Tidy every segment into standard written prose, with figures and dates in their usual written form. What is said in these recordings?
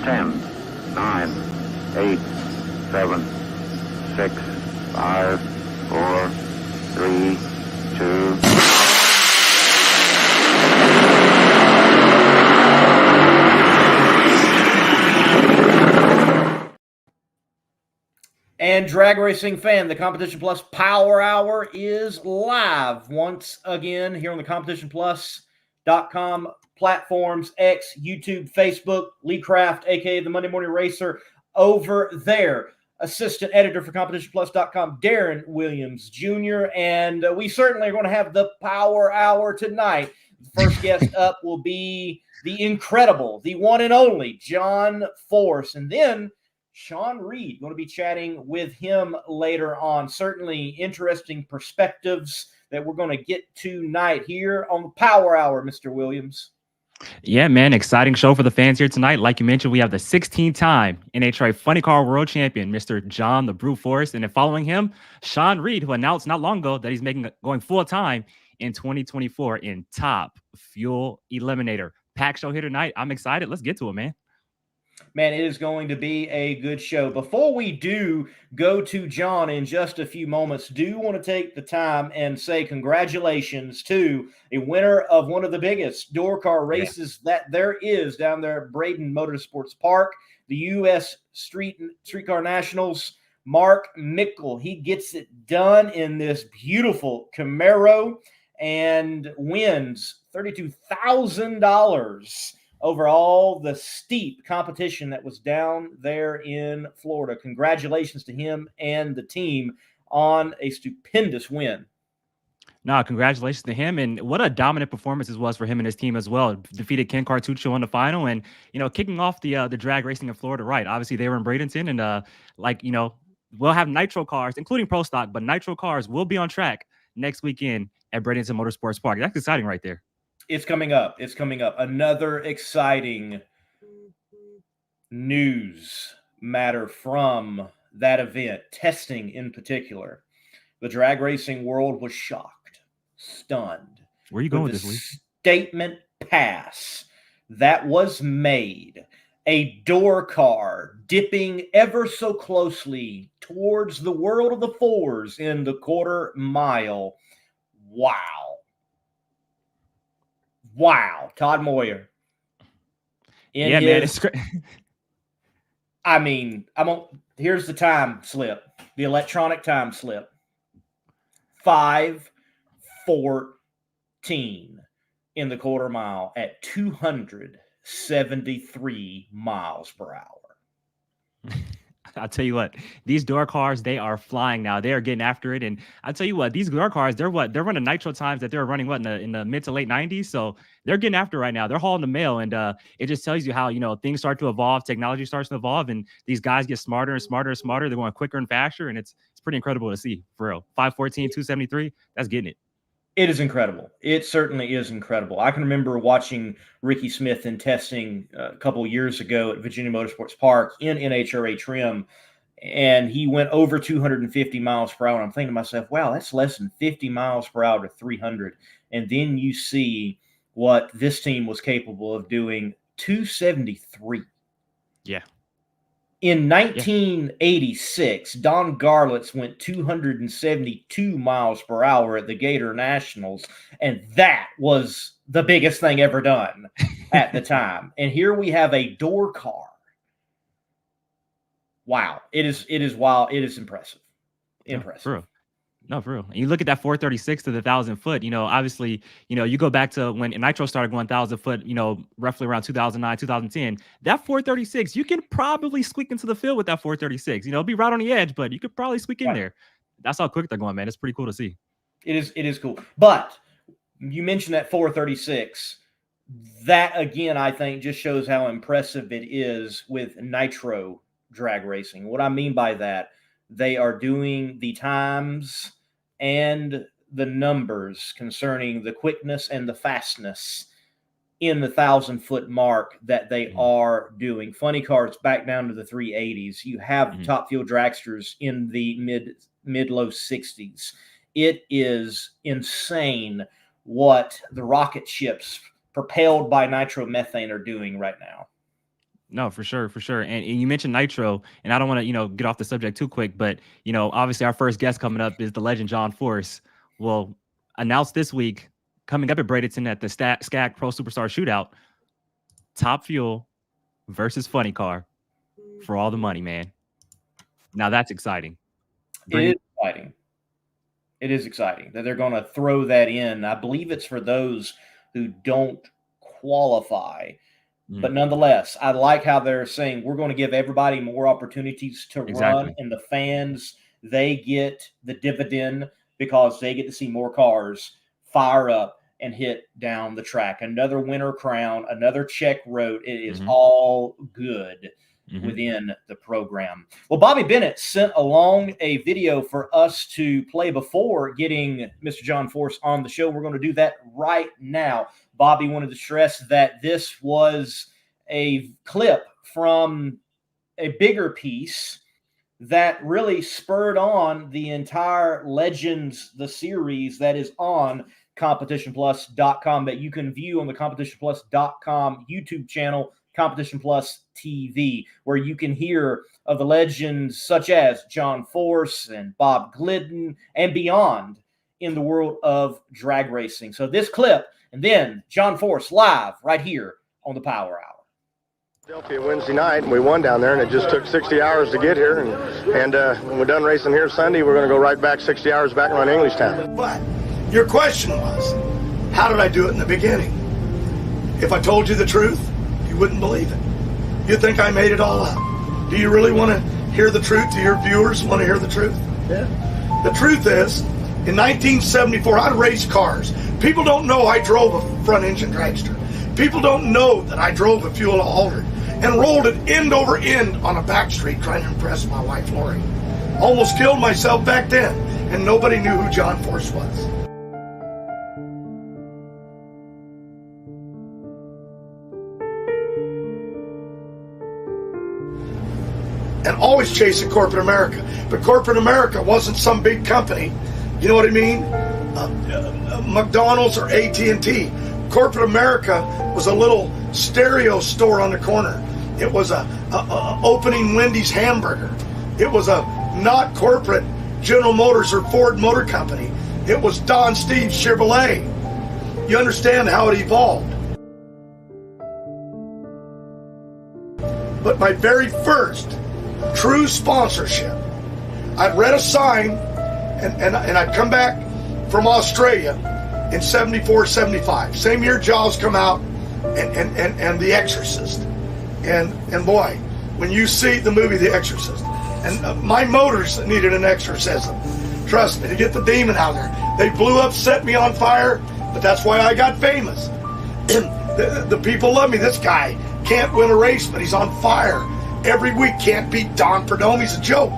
10, 9, 8, 7, 6, 5, 4, 3, 2. And drag racing fan, the Competition Plus Power Hour is live once again here on the CompetitionPlus.com platforms, X, YouTube, Facebook. Lee Craft, aka the Monday Morning Racer, over there. Assistant editor for CompetitionPlus.com, Darren Williams Jr. And we certainly are going to have the Power Hour tonight. The first guest up will be the incredible, the one and only John Force. And then Shawn Reed, going to be chatting with him later on. Certainly interesting perspectives that we're going to get tonight here on the Power Hour, Mr. Williams. Yeah, man, exciting show for the fans here tonight. Like you mentioned, we have the 16-time NHRA Funny Car World Champion, Mr. John the Brute Force, and then following him, Shawn Reed, who announced not long ago that he's going full-time in 2024 in Top Fuel Eliminator. Pack show here tonight. I'm excited. Let's get to it, man. Man, it is going to be a good show. Before we do go to John in just a few moments, do want to take the time and say congratulations to a winner of one of the biggest door car races that there is down there at Braden Motorsports Park, the U.S. Streetcar Nationals. Mark Mickle, he gets it done in this beautiful Camaro and wins $32,000 over all the steep competition that was down there in Florida. Congratulations to him and the team on a stupendous win. No, congratulations to him. And what a dominant performance it was for him and his team as well. Defeated Ken Cartuccio in the final and, kicking off the drag racing in Florida, right? Obviously, they were in Bradenton and, we'll have Nitro cars, including Pro Stock, but Nitro cars will be on track next weekend at Bradenton Motorsports Park. That's exciting right there. It's coming up. It's coming up. Another exciting news matter from that event, testing in particular. The drag racing world was shocked, stunned. Where are you going with this week? Statement pass that was made. A door car dipping ever so closely towards the world of the fours in the quarter mile. Wow. Todd Moyer. Man, it's great. I mean, here's the time slip, the electronic time slip. 5:14 in the quarter mile at 273 miles per hour. I'll tell you what, these door cars, they are flying now. They are getting after it. And I'll tell you what, these door cars, they're running nitro times that they're running in the mid to late 90s. So they're getting after it right now. They're hauling the mail. And it just tells you how, things start to evolve. Technology starts to evolve. And these guys get smarter and smarter and smarter. They're going quicker and faster. And it's pretty incredible to see, for real. 5:14, 273, that's getting it. It is incredible. It certainly is incredible. I can remember watching Ricky Smith in testing a couple years ago at Virginia Motorsports Park in NHRA trim, and he went over 250 miles per hour. And I'm thinking to myself, wow, that's less than 50 miles per hour to 300. And then you see what this team was capable of doing, 273. Yeah. In 1986, Don Garlitz went 272 miles per hour at the Gator Nationals, and that was the biggest thing ever done at the time. And here we have a door car. Wow. It is wild. It is impressive. Impressive. For real. No, for real. And you look at that 436 to the 1,000 foot, obviously, you go back to when Nitro started going 1,000 foot, roughly around 2009, 2010, that 436, you can probably squeak into the field with that 436, be right on the edge, but you could probably squeak in there. That's how quick they're going, man. It's pretty cool to see. It is cool. But you mentioned that 436. That, again, I think just shows how impressive it is with Nitro drag racing. What I mean by that, they are doing the times and the numbers concerning the quickness and the fastness in the 1,000-foot mark that they are doing. Funny cars back down to the 380s. You have Top Fuel dragsters in the mid-low 60s. It is insane what the rocket ships propelled by nitromethane are doing right now. No, for sure, for sure. And you mentioned Nitro, and I don't want to, get off the subject too quick, but obviously our first guest coming up is the legend John Force. Well, announced this week, coming up at Bradenton at the SCAG Pro Superstar Shootout, Top Fuel versus Funny Car for all the money, man. Now that's exciting. It is exciting. It is exciting that they're going to throw that in. I believe it's for those who don't qualify. But nonetheless, I like how they're saying we're going to give everybody more opportunities to run, and the fans, they get the dividend because they get to see more cars fire up and hit down the track. Another winner crown, another check wrote. It is all good within the program. Well, Bobby Bennett sent along a video for us to play before getting Mr. John Force on the show. We're going to do that right now. Bobby wanted to stress that this was a clip from a bigger piece that really spurred on the entire Legends, the series that is on CompetitionPlus.com that you can view on the CompetitionPlus.com YouTube channel, Competition Plus TV, where you can hear of the legends such as John Force and Bob Glidden and beyond in the world of drag racing. So this clip, and then John Force live right here on the Power Hour. Philadelphia Wednesday night, and we won down there, and it just took 60 hours to get here. And when we're done racing here Sunday, we're going to go right back 60 hours back around Englishtown. But your question was, how did I do it in the beginning? If I told you the truth, you wouldn't believe it. You'd think I made it all up. Do you really want to hear the truth? Do your viewers want to hear the truth? Yeah. The truth is, in 1974, I raced cars. People don't know I drove a front engine dragster. People don't know that I drove a fuel hauler and rolled it end over end on a back street trying to impress my wife, Lori. Almost killed myself back then, and nobody knew who John Force was. And always chasing corporate America. But corporate America wasn't some big company. You know what I mean? McDonald's or AT&T. Corporate America was a little stereo store on the corner. It was a opening Wendy's hamburger. It was a not corporate General Motors or Ford Motor Company. It was Don Steve Chevrolet. You understand how it evolved. But my very first true sponsorship, I'd read a sign and I'd come back from Australia in 74, 75. Same year Jaws come out and The Exorcist. And boy, when you see the movie The Exorcist, and my motors needed an exorcism. Trust me, to get the demon out there. They blew up, set me on fire, but that's why I got famous. The people love me. This guy can't win a race, but he's on fire. Every week can't beat Don Perdomo. He's a joke.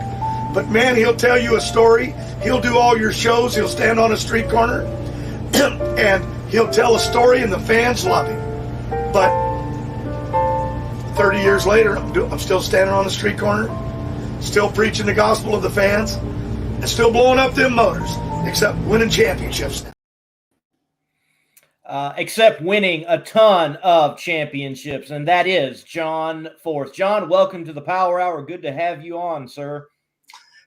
But man, he'll tell you a story. He'll do all your shows. He'll stand on a street corner and he'll tell a story and the fans love him. But 30 years later, I'm still standing on the street corner, still preaching the gospel of the fans, and still blowing up them motors, except winning championships now. Except winning a ton of championships, and that is John Force. John, welcome to the Power Hour. Good to have you on, sir.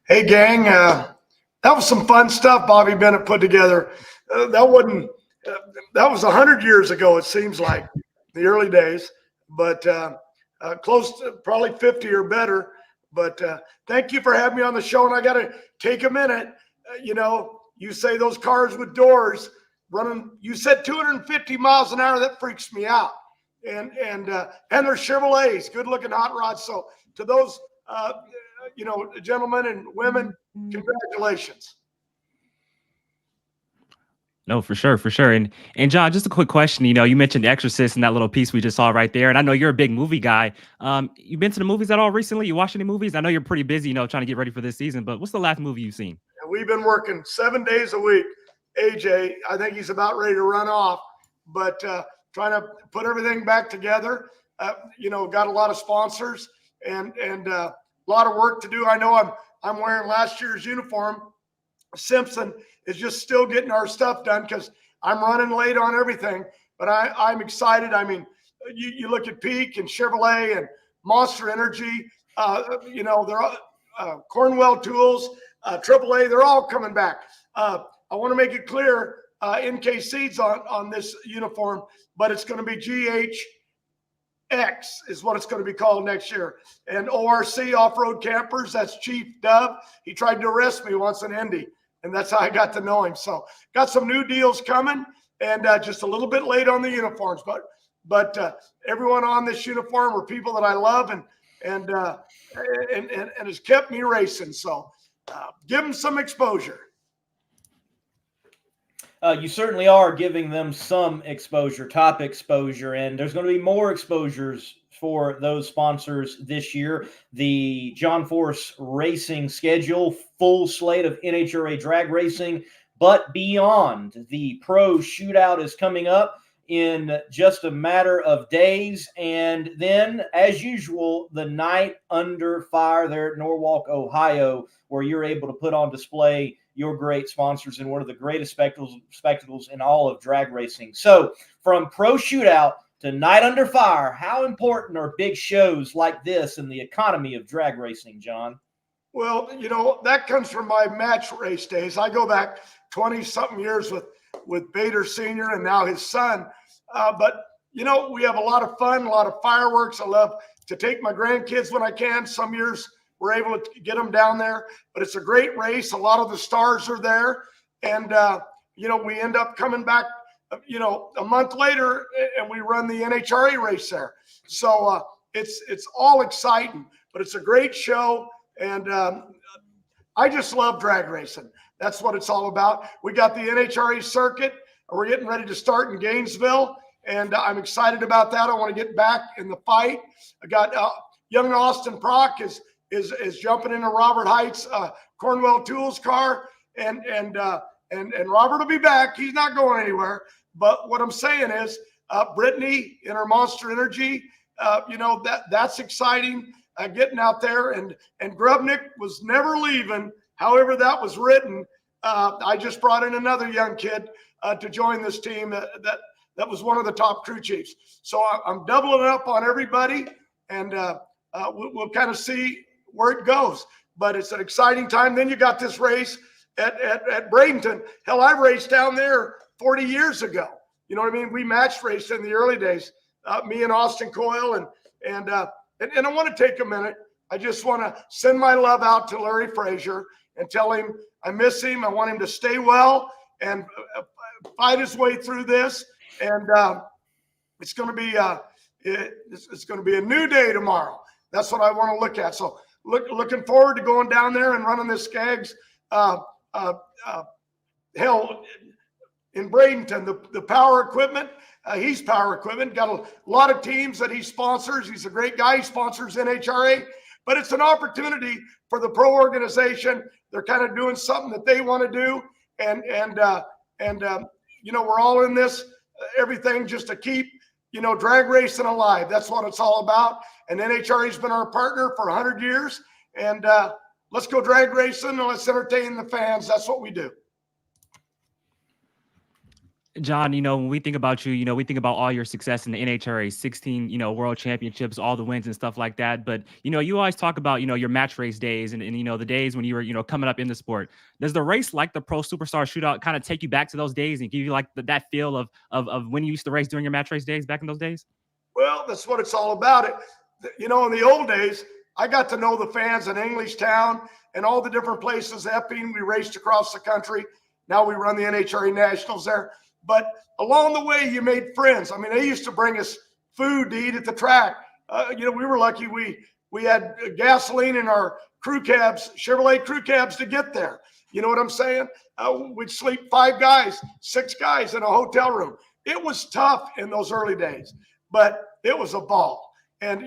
Hey, gang. That was some fun stuff Bobby Bennett put together. That was 100 years ago, it seems like, the early days, but close to probably 50 or better. But thank you for having me on the show, and I got to take a minute. You say those cars with doors running, you said 250 miles an hour. That freaks me out. And they're Chevrolets, good looking hot rods. So to those, gentlemen and women, congratulations. No, for sure, for sure. And John, just a quick question. You mentioned The Exorcist and that little piece we just saw right there. And I know you're a big movie guy. You been to the movies at all recently? You watched any movies? I know you're pretty busy, trying to get ready for this season, but what's the last movie you've seen? We've been working 7 days a week. AJ, I think he's about ready to run off, but trying to put everything back together. Got a lot of sponsors and a lot of work to do. I know I'm wearing last year's uniform. Simpson is just still getting our stuff done because I'm running late on everything, but I'm excited. I mean, you look at Peak and Chevrolet and Monster Energy, they're Cornwell Tools, AAA, they're all coming back. I want to make it clear, NK Seeds on this uniform, but it's going to be GHX is what it's going to be called next year. And ORC, Off-Road Campers, that's Chief Dove. He tried to arrest me once in Indy, and that's how I got to know him. So got some new deals coming, and just a little bit late on the uniforms, but everyone on this uniform are people that I love and has kept me racing. So give them some exposure. You certainly are giving them some exposure, top exposure, and there's going to be more exposures for those sponsors this year. The John Force Racing schedule, full slate of NHRA drag racing, but beyond. The Pro Shootout is coming up in just a matter of days, and then, as usual, the Night Under Fire there at Norwalk, Ohio, where you're able to put on display your great sponsors in one of the greatest spectacles in all of drag racing. So from Pro Shootout to Night Under Fire, how important are big shows like this in the economy of drag racing, John? Well, that comes from my match race days. I go back 20-something years with Bader Sr. and now his son. But we have a lot of fun, a lot of fireworks. I love to take my grandkids when I can. Some years we're able to get them down there, but it's a great race. A lot of the stars are there. And, we end up coming back, a month later and we run the NHRA race there. So it's all exciting, but it's a great show. And I just love drag racing. That's what it's all about. We got the NHRA circuit. We're getting ready to start in Gainesville, and I'm excited about that. I want to get back in the fight. I got young Austin Prock is jumping into Robert Height's Cornwell Tools car, and Robert will be back. He's not going anywhere. But what I'm saying is, Brittany in her Monster Energy, that's exciting. Getting out there, and Grubnick was never leaving. However, that was written. I just brought in another young kid to join this team that was one of the top crew chiefs. So I'm doubling up on everybody, and we'll kind of see where it goes. But it's an exciting time. Then you got this race at Bradenton. Hell, I raced down there 40 years ago. You know what I mean? We match raced in the early days, me and Austin Coyle, and I want to take a minute. I just want to send my love out to Larry Frazier and tell him I miss him. I want him to stay well and fight his way through this. And it's going to be a new day tomorrow. That's what I want to look at. So looking forward to going down there and running this Skaggs. Hell, in Bradenton, the power equipment. He's power equipment. Got a lot of teams that he sponsors. He's a great guy. He sponsors NHRA. But it's an opportunity for the pro organization. They're kind of doing something that they want to do. And we're all in this, everything just to keep, drag racing alive. That's what it's all about. And NHRA has been our partner for 100 years. And let's go drag racing and let's entertain the fans. That's what we do. John, when we think about you, we think about all your success in the NHRA, 16, world championships, all the wins and stuff like that. But, you always talk about, your match race days and the days when you were, coming up in the sport. Does the race like the Pro Superstar Shootout kind of take you back to those days and give you like that feel of when you used to race during your match race days back in those days? Well, that's what it's all about. In the old days, I got to know the fans in Englishtown and all the different places. Epping, we raced across the country. Now we run the NHRA Nationals there. But along the way, you made friends. I mean, they used to bring us food to eat at the track. We were lucky we had gasoline in our crew cabs, Chevrolet crew cabs to get there. You know what I'm saying? We'd sleep 6 guys in a hotel room. It was tough in those early days, but it was a ball. And,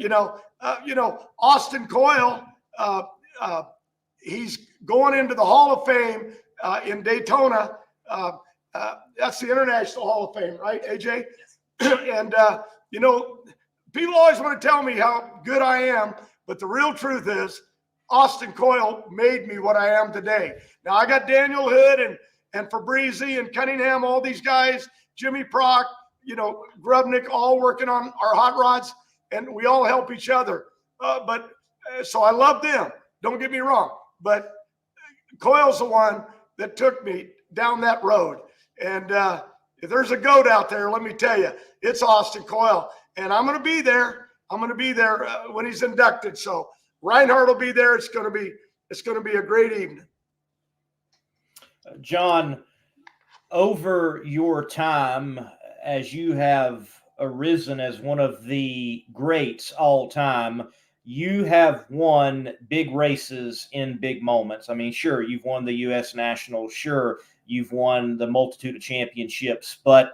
Austin Coyle, he's going into the Hall of Fame in Daytona. That's the International Hall of Fame, right, AJ? And, people always want to tell me how good I am, but the real truth is Austin Coyle made me what I am today. Now, I got Daniel Hood and Fabrizi and Cunningham, all these guys, Jimmy Prock, Grubnick, all working on our hot rods, and we all help each other. So I love them. Don't get me wrong. But Coyle's the one that took me down that road. And if there's a GOAT out there, let me tell you, it's Austin Coyle. And I'm going to be there. I'm going to be there when he's inducted. So Reinhardt will be there. It's going to be a great evening. John, over your time, as you have arisen as one of the greats all time, you have won big races in big moments. I mean, sure, you've won the U.S. Nationals. Sure, you've won the multitude of championships. But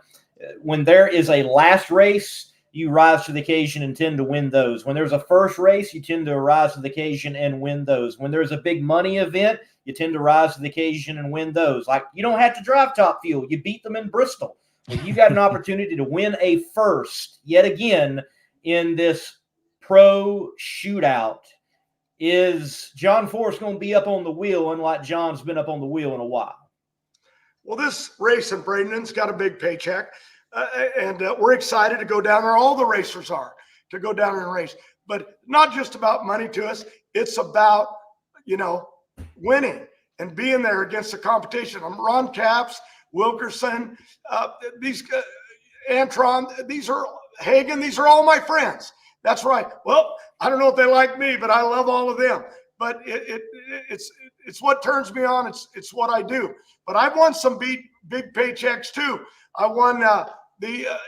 when there is a last race, you rise to the occasion and tend to win those. When there's a first race, you tend to rise to the occasion and win those. When there's a big money event, you tend to rise to the occasion and win those. Like, you don't have to drive Top Fuel. You beat them in Bristol. When you got an opportunity to win a first, yet again, in this pro shootout, is John Forrest going to be up on the wheel, unlike John's been up on the wheel in a while? Well, this race in Bradenton's got a big paycheck, and we're excited to go down there. All the racers are, to go down there and race. But not just about money to us. It's about, winning and being there against the competition. I'm Ron Capps, Wilkerson, Antron, these are Hagen. These are all my friends. That's right. Well, I don't know if they like me, but I love all of them. But it's what turns me on. It's what I do. But I've won some big paychecks too. I won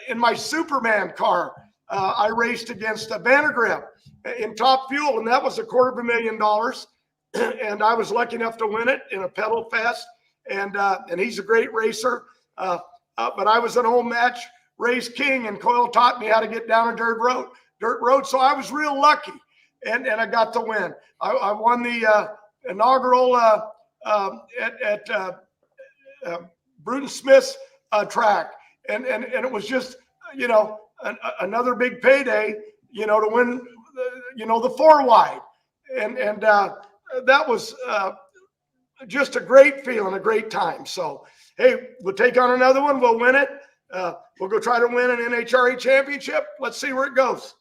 in my Superman car. I raced against Vandergrift in Top Fuel, and that was $250,000. And I was lucky enough to win it in a pedal fest. And he's a great racer. But I was an old match race king, and Coyle taught me how to get down a dirt road. So I was real lucky, and I got to win. I won the inaugural at Bruton Smith's track, and it was just another big payday, to win the 4-wide, and that was just a great feeling, a great time. So hey, we'll take on another one. We'll win it. We'll go try to win an NHRA championship. Let's see where it goes.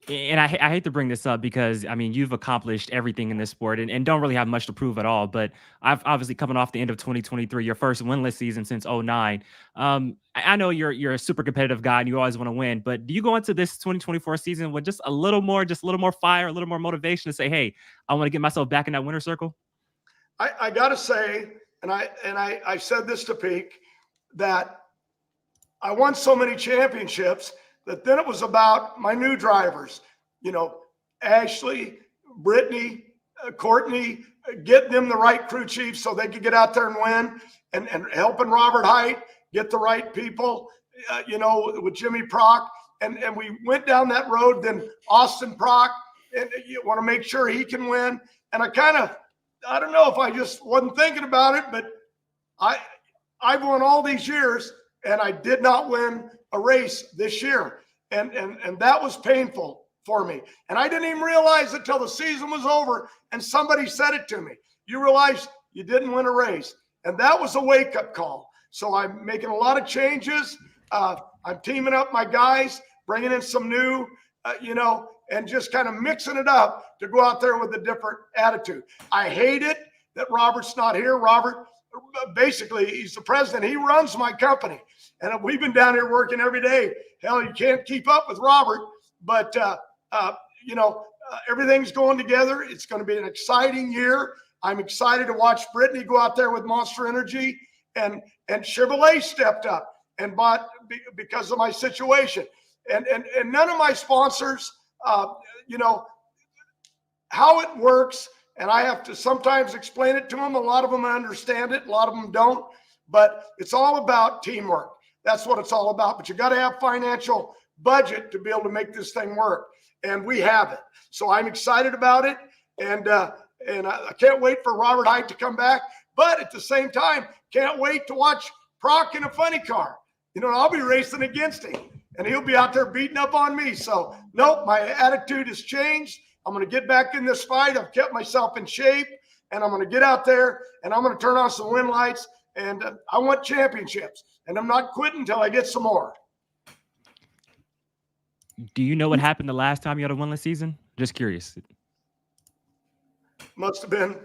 And I hate to bring this up because, I mean, you've accomplished everything in this sport and don't really have much to prove at all. But I've obviously coming off the end of 2023, your first winless season since 2009. I know you're a super competitive guy and you always want to win. But do you go into this 2024 season with just a little more fire, a little more motivation to say, hey, I want to get myself back in that winner circle? I got to say, and I said this to Peak, that I won so many championships that then it was about my new drivers, Ashley, Brittany, Courtney, get them the right crew chiefs so they could get out there and win, and helping Robert Height get the right people, with Jimmy Prock. And we went down that road. Then Austin Prock, and you want to make sure he can win. And I don't know if I just wasn't thinking about it, but I've won all these years, and I did not win a race this year. And that was painful for me. And I didn't even realize it till the season was over and somebody said it to me. You realize you didn't win a race. And that was a wake-up call. So I'm making a lot of changes. I'm teaming up my guys, bringing in some new, and just kind of mixing it up to go out there with a different attitude. I hate it that Robert's not here. Robert, basically, he's the president. He runs my company. And we've been down here working every day. Hell, you can't keep up with Robert. But, everything's going together. It's going to be an exciting year. I'm excited to watch Brittany go out there with Monster Energy. And Chevrolet stepped up and bought because of my situation. And none of my sponsors, how it works. And I have to sometimes explain it to them. A lot of them understand it. A lot of them don't. But it's all about teamwork. That's what it's all about. But you got to have financial budget to be able to make this thing work. And we have it. So I'm excited about it. And I can't wait for Robert Height to come back. But at the same time, can't wait to watch Proc in a funny car. I'll be racing against him. And he'll be out there beating up on me. So, nope, my attitude has changed. I'm going to get back in this fight. I've kept myself in shape. And I'm going to get out there. And I'm going to turn on some win lights. And I want championships. And I'm not quitting until I get some more. Do you know what happened the last time you had a winless season? Just curious. Must have been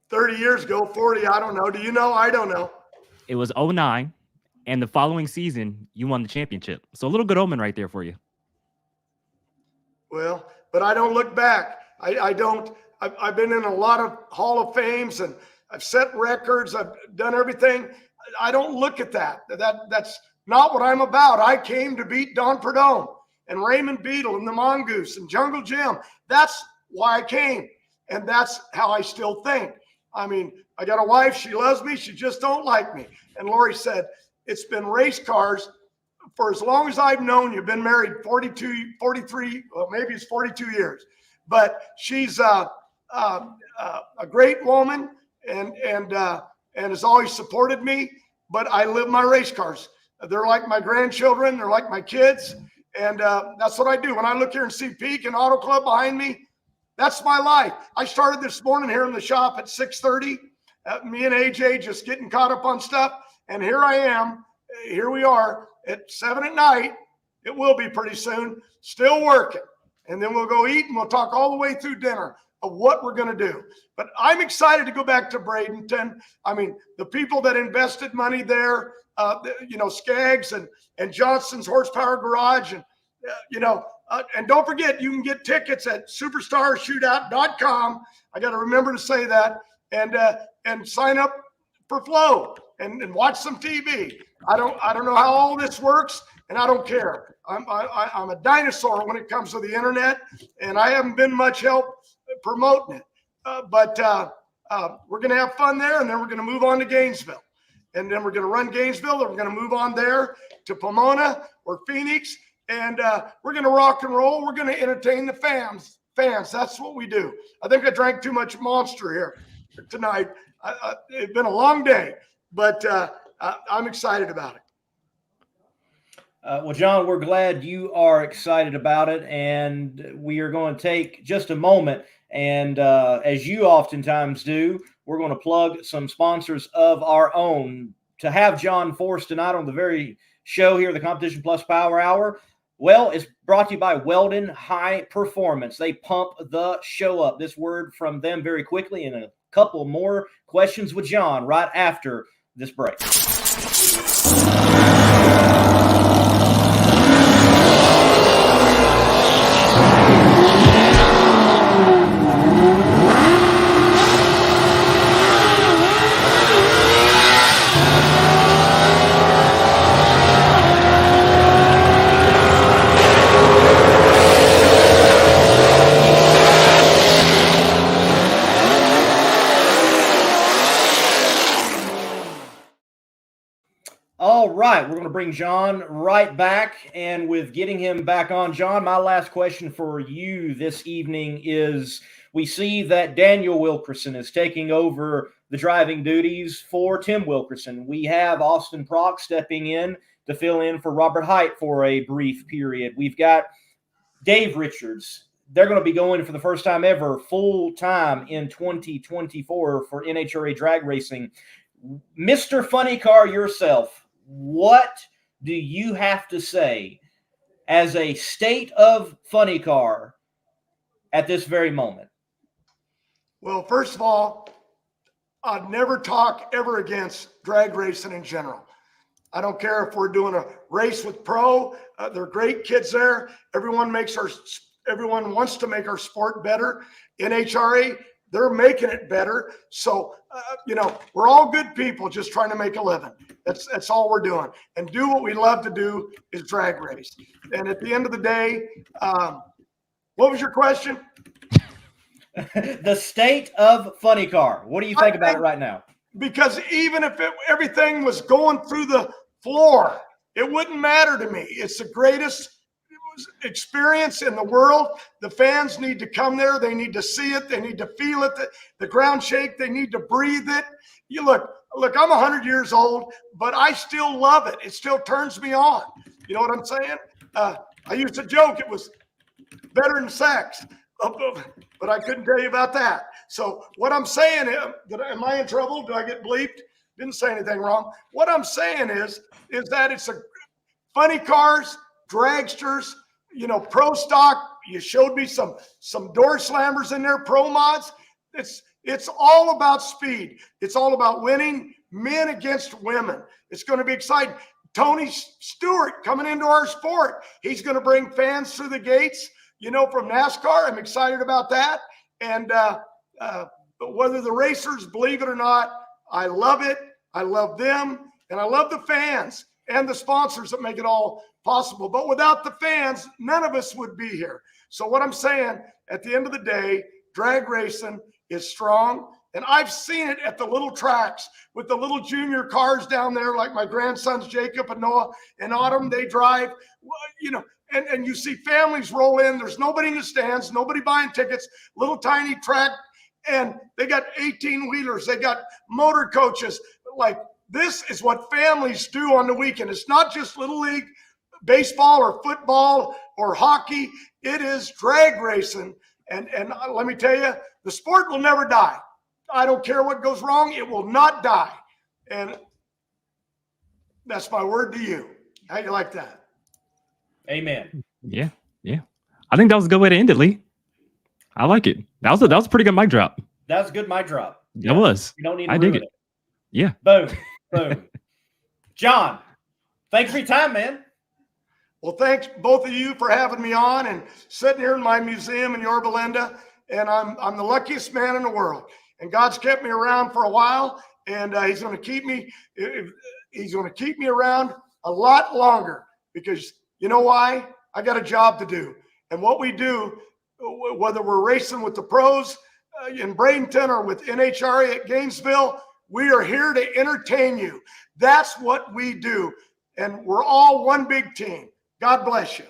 30 years ago, 40. I don't know. Do you know? I don't know. It was 09, and the following season, you won the championship. So a little good omen right there for you. Well, but I don't look back. I don't. I've been in a lot of Hall of Fames, and I've set records. I've done everything. I don't look at that. That's not what I'm about. I came to beat Don Perdome and Raymond Beadle and the Mongoose and Jungle Jim. That's why I came, and that's how I still think. I mean, I got a wife. She loves me. She just don't like me. And Lori said, it's been race cars for as long as I've known you. Been married 42, 43, well, maybe it's 42 years. But she's a great woman and has always supported me. But I live my race cars. They're like my grandchildren. They're like my kids. And that's what I do. When I look here and see Peak and Auto Club behind me, that's my life. I started this morning here in the shop at 6:30. Me and AJ just getting caught up on stuff. And here I am. Here we are at 7 at night. It will be pretty soon. Still working. And then we'll go eat and we'll talk all the way through dinner of what we're going to do. But I'm excited to go back to Bradenton. I mean, the people that invested money there, Skaggs and Johnson's Horsepower Garage, and and don't forget, you can get tickets at superstarshootout.com. I got to remember to say that, and sign up for Flow and watch some TV. I don't know how all this works, and I don't care. I'm a dinosaur when it comes to the internet, and I haven't been much help promoting it. But we're going to have fun there, and then we're going to move on to Gainesville. And then we're going to run Gainesville, and we're going to move on there to Pomona or Phoenix, and we're going to rock and roll. We're going to entertain the fans. That's what we do. I think I drank too much Monster here tonight. It's been a long day, but I'm excited about it. Well, John, we're glad you are excited about it, and we are going to take just a moment, and as you oftentimes do, we're going to plug some sponsors of our own. To have John Force tonight on the very show here, the Competition Plus Power Hour, well, it's brought to you by Weldon High Performance. They pump the show up. This word from them very quickly, and a couple more questions with John right after this break. All right, we're going to bring John right back, and with getting him back on, John, my last question for you this evening is, we see that Daniel Wilkerson is taking over the driving duties for Tim Wilkerson. We have Austin Prock stepping in to fill in for Robert Height for a brief period. We've got Dave Richards. They're going to be going for the first time ever full-time in 2024 for NHRA drag racing. Mr. Funny Car yourself, what do you have to say as a state of funny car at this very moment? Well, first of all, I'd never talk ever against drag racing in general. I don't care if we're doing a race with pro. They're great kids there. Everyone wants to make our sport better. NHRA, they're making it better. So, we're all good people just trying to make a living. That's all we're doing. And do what we love to do is drag race. And at the end of the day, what was your question? The state of funny car. What do you think about it right now? Because even if everything was going through the floor, it wouldn't matter to me. It's the greatest experience in the world. The fans need to come there. They need to see it. They need to feel it. The ground shake. They need to breathe it. You look, I'm 100 years old, but I still love it. It still turns me on. You know what I'm saying? I used to joke it was better than sex, but I couldn't tell you about that. So what I'm saying is, am I in trouble? Do I get bleeped? Didn't say anything wrong. What I'm saying is that it's a funny cars, dragsters, pro stock. You showed me some door slammers in there, pro mods. It's all about speed. It's all about winning, men against women. It's going to be exciting. Tony Stewart coming into our sport. He's going to bring fans through the gates, from NASCAR. I'm excited about that. And but whether the racers believe it or not, I love it. I love them. And I love the fans and the sponsors that make it all possible. But without the fans, none of us would be here. So what I'm saying, at the end of the day, drag racing is strong. And I've seen it at the little tracks with the little junior cars down there, like my grandsons, Jacob and Noah and Autumn, they drive, and you see families roll in. There's nobody in the stands, nobody buying tickets, little tiny track. And they got 18-wheelers. They got motor coaches. Like, this is what families do on the weekend. It's not just Little League baseball or football or hockey. It is drag racing. And let me tell you, the sport will never die. I don't care what goes wrong. It will not die. And that's my word to you. How you like that? Amen. Yeah. I think that was a good way to end it, Lee. I like it. That was a pretty good mic drop. That was a good mic drop. It was. You don't need to I dig it. Yeah. Boom. John, thanks for your time, man. Well, thanks both of you for having me on and sitting here in my museum in Yorba Linda. And I'm the luckiest man in the world. And God's kept me around for a while, and He's going to keep me. He's going to keep me around a lot longer, because you know why? I got a job to do. And what we do, whether we're racing with the pros in Bradenton or with NHRA at Gainesville, we are here to entertain you. That's what we do. And we're all one big team. God bless you.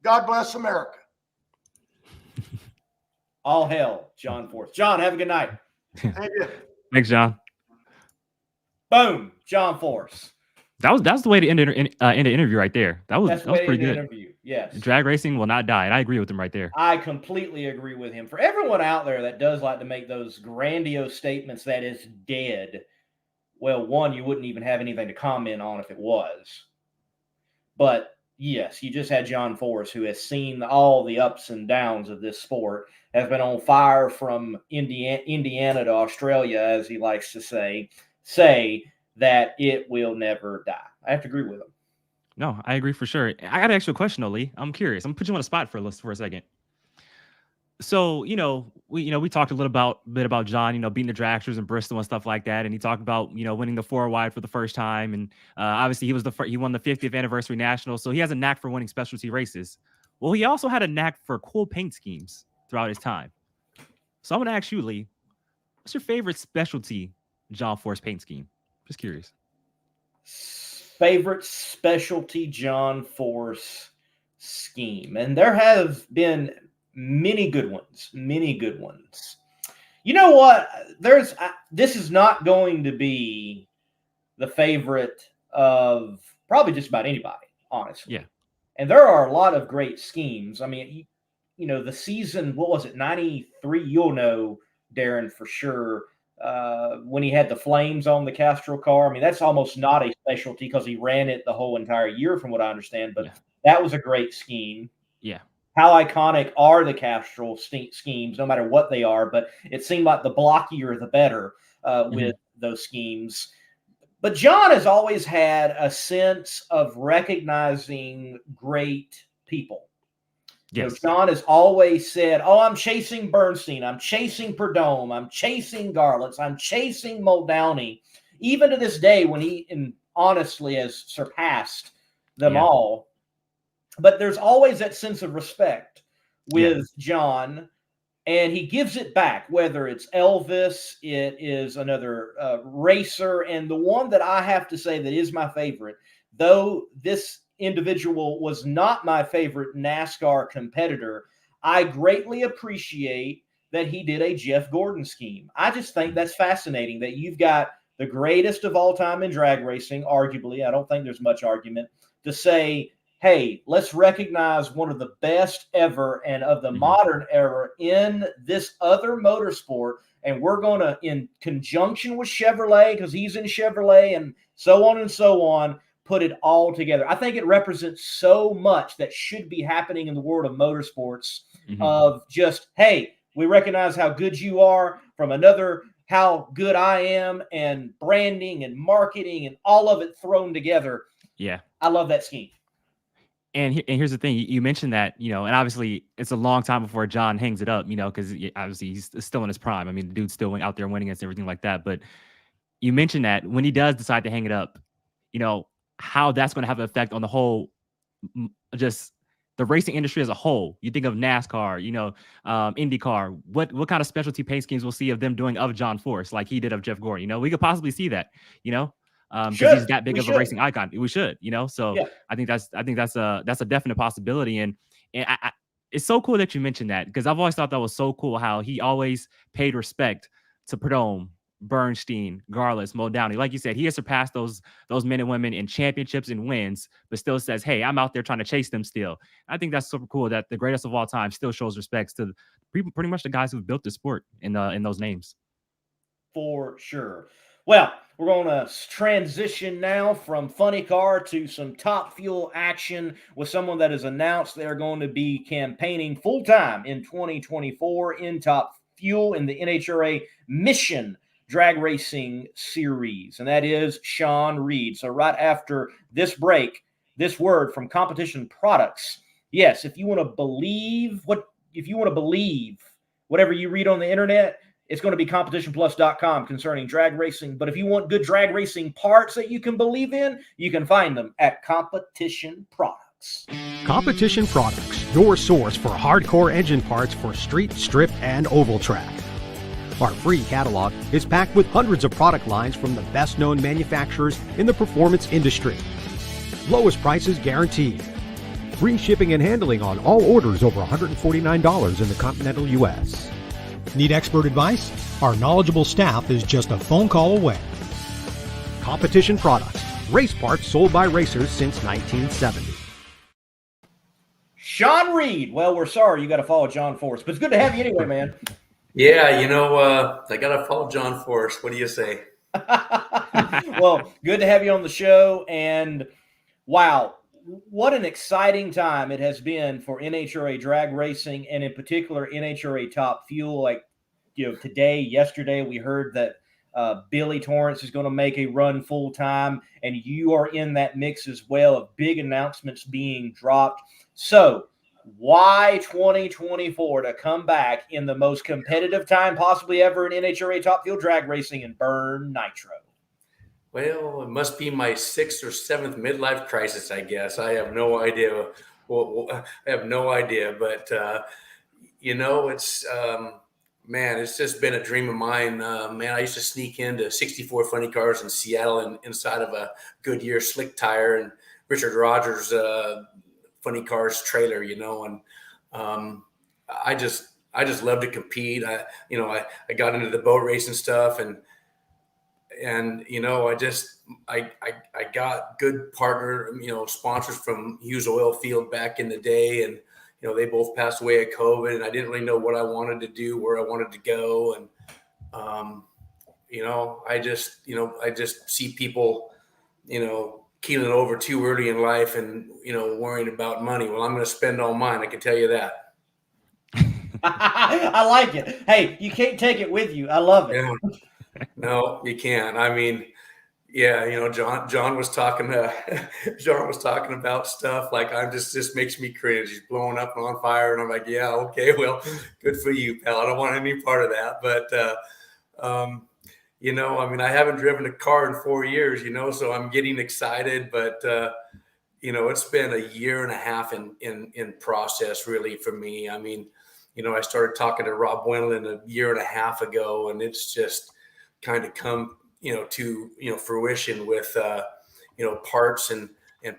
God bless America. All hail, John Force. John, have a good night. Thank you. Thanks, John. Boom, John Force. That's the way to end the interview right there. That was pretty good. Interview. Yes. Drag racing will not die, and I agree with him right there. I completely agree with him. For everyone out there that does like to make those grandiose statements that it's dead, well, one, you wouldn't even have anything to comment on if it was. But yes, you just had John Force, who has seen all the ups and downs of this sport, has been on fire from Indiana to Australia, as he likes to say that it will never die. I have to agree with him. No, I agree for sure. I got to ask you a question, though, Lee. I'm curious. I'm gonna put you on the spot for a second. So, we talked a little bit about John, beating the dragsters in Bristol and stuff like that, and he talked about winning the 4 wide for the first time, and obviously he won the 50th anniversary national, so he has a knack for winning specialty races. Well, he also had a knack for cool paint schemes throughout his time. So I'm gonna ask you, Lee, what's your favorite specialty John Force paint scheme? Just curious. Favorite specialty John Force scheme, and there have been many good ones. You know what? This is not going to be the favorite of probably just about anybody, honestly. Yeah. And there are a lot of great schemes. I mean, the season, what was it, 93? You'll know, Darren, for sure. When he had the flames on the Castrol car. I mean, that's almost not a specialty because he ran it the whole entire year, from what I understand. But that was a great scheme. Yeah. How iconic are the Castrol schemes, no matter what they are, but it seemed like the blockier, the better with those schemes. But John has always had a sense of recognizing great people. Yes. John has always said, I'm chasing Bernstein, I'm chasing Perdome, I'm chasing Garlitz, I'm chasing Muldowney, even to this day when he honestly has surpassed them all. But there's always that sense of respect with John, and he gives it back, whether it's Elvis, it is another racer, and the one that I have to say that is my favorite, though this individual was not my favorite NASCAR competitor, I greatly appreciate that he did a Jeff Gordon scheme. I just think that's fascinating that you've got the greatest of all time in drag racing, arguably, I don't think there's much argument, to say, hey, let's recognize one of the best ever and of the modern era in this other motorsport. And we're going to, in conjunction with Chevrolet, because he's in Chevrolet and so on, put it all together. I think it represents so much that should be happening in the world of motorsports of just, hey, we recognize how good you are from another, how good I am, and branding and marketing and all of it thrown together. Yeah. I love that scheme. And here's the thing, you mentioned that, and obviously it's a long time before John hangs it up, because obviously he's still in his prime. I mean, the dude's still out there winning and everything like that. But you mentioned that when he does decide to hang it up, how that's going to have an effect on the whole, just the racing industry as a whole. You think of NASCAR, IndyCar. What kind of specialty paint schemes we'll see of them doing of John Force, like he did of Jeff Gordon? We could possibly see that, because he's that big of a racing icon. We should, So yeah. I think that's a definite possibility, and it's so cool that you mentioned that, because I've always thought that was so cool how he always paid respect to Prudhomme, Bernstein, Garlis, Mo Downey. Like you said, he has surpassed those men and women in championships and wins, but still says, hey, I'm out there trying to chase them still. I think that's super cool that the greatest of all time still shows respects to pretty much the guys who've built the sport in those names. For sure. Well, we're going to transition now from Funny Car to some Top Fuel action with someone that has announced they're going to be campaigning full-time in 2024 in Top Fuel in the NHRA Mission Drag Racing Series, and that is Shawn Reed. So right after this break, this word from Competition Products. Yes, if you want to believe whatever you read on the internet, it's going to be competitionplus.com concerning drag racing. But if you want good drag racing parts that you can believe in, you can find them at Competition Products. Competition Products, your source for hardcore engine parts for street, strip, and oval track. Our free catalog is packed with hundreds of product lines from the best-known manufacturers in the performance industry. Lowest prices guaranteed. Free shipping and handling on all orders over $149 in the continental U.S. Need expert advice? Our knowledgeable staff is just a phone call away. Competition Products, race parts sold by racers since 1970. Shawn Reed. Well, we're sorry you got to follow John Force, but it's good to have you anyway, man. Yeah, I got to follow John Force. What do you say? Well, good to have you on the show. And wow, what an exciting time it has been for NHRA drag racing, and in particular NHRA Top Fuel. Like, today, yesterday, we heard that Billy Torrance is going to make a run full time, and you are in that mix as well of big announcements being dropped. So why 2024 to come back in the most competitive time possibly ever in NHRA Top Fuel drag racing and burn Nitro? Well, it must be my 6th or 7th midlife crisis, I guess. I have no idea. Well, I have no idea, but it's man, it's just been a dream of mine. Man, I used to sneak into 64 Funny Cars in Seattle and inside of a Goodyear slick tire and Richard Rogers Funny Cars trailer, and I just love to compete. I got into the boat racing stuff and I got good partner, sponsors from Hughes Oil Field back in the day, and they both passed away of COVID, and I didn't really know what I wanted to do, where I wanted to go, and I just see people, keeling over too early in life and, worrying about money. Well, I'm going to spend all mine. I can tell you that. I like it. Hey, you can't take it with you. I love it. Yeah. No, you can't. I mean, yeah, John was talking about stuff like just makes me cringe. He's blowing up and on fire. And I'm like, yeah, okay, well, good for you, pal. I don't want any part of that. But, I haven't driven a car in 4 years, so I'm getting excited, but, it's been a year and a half in process really for me. I mean, I started talking to Rob Wendland a year and a half ago, and it's just kind of come, to, fruition with, parts and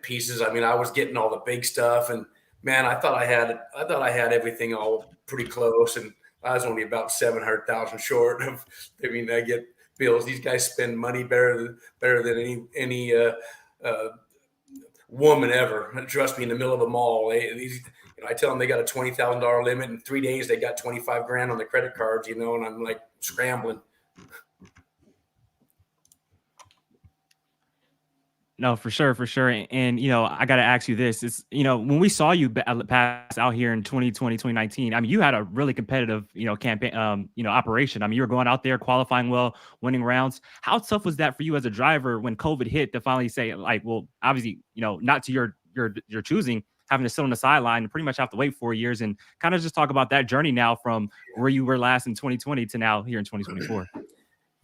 pieces. I mean, I was getting all the big stuff, and man, I thought I had everything all pretty close, and I was only about 700,000 short of. I mean, I get bills. These guys spend money better than any woman ever. Trust me, in the middle of the mall, I tell them they got a $20,000 limit. In 3 days, they got 25 grand on the credit cards, and I'm like scrambling. No, for sure, for sure. And you know, I got to ask you this. It's, you know, when we saw you pass out here in 2020, 2019, I mean, you had a really competitive, you know, campaign, you know, operation. I mean, you were going out there qualifying well, winning rounds. How tough was that for you as a driver when COVID hit to finally say, like, well, obviously, you know, not to your choosing, having to sit on the sideline and pretty much have to wait 4 years, and kind of just talk about that journey now from where you were last in 2020 to now here in 2024.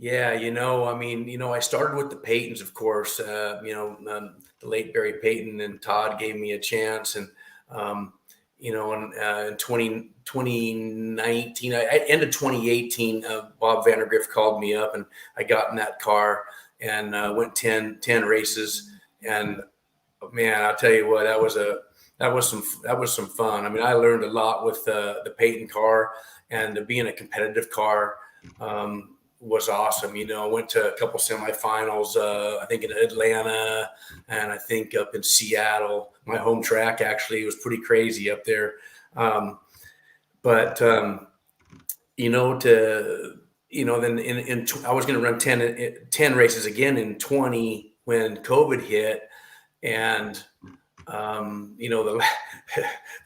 Yeah, I mean, I started with the Paytons, of course. The late Barry Payton and Todd gave me a chance, and in 2019, end of 2018, Bob Vandergriff called me up, and I got in that car and went 10 races. And man, I'll tell you what, that was some fun. I mean, I learned a lot with the Payton car, and being a competitive car. Was awesome. I went to a couple semifinals, I think in Atlanta, and I think up in Seattle. My home track actually was pretty crazy up there. Then I was going to run 10 races again in 20 when COVID hit. And, the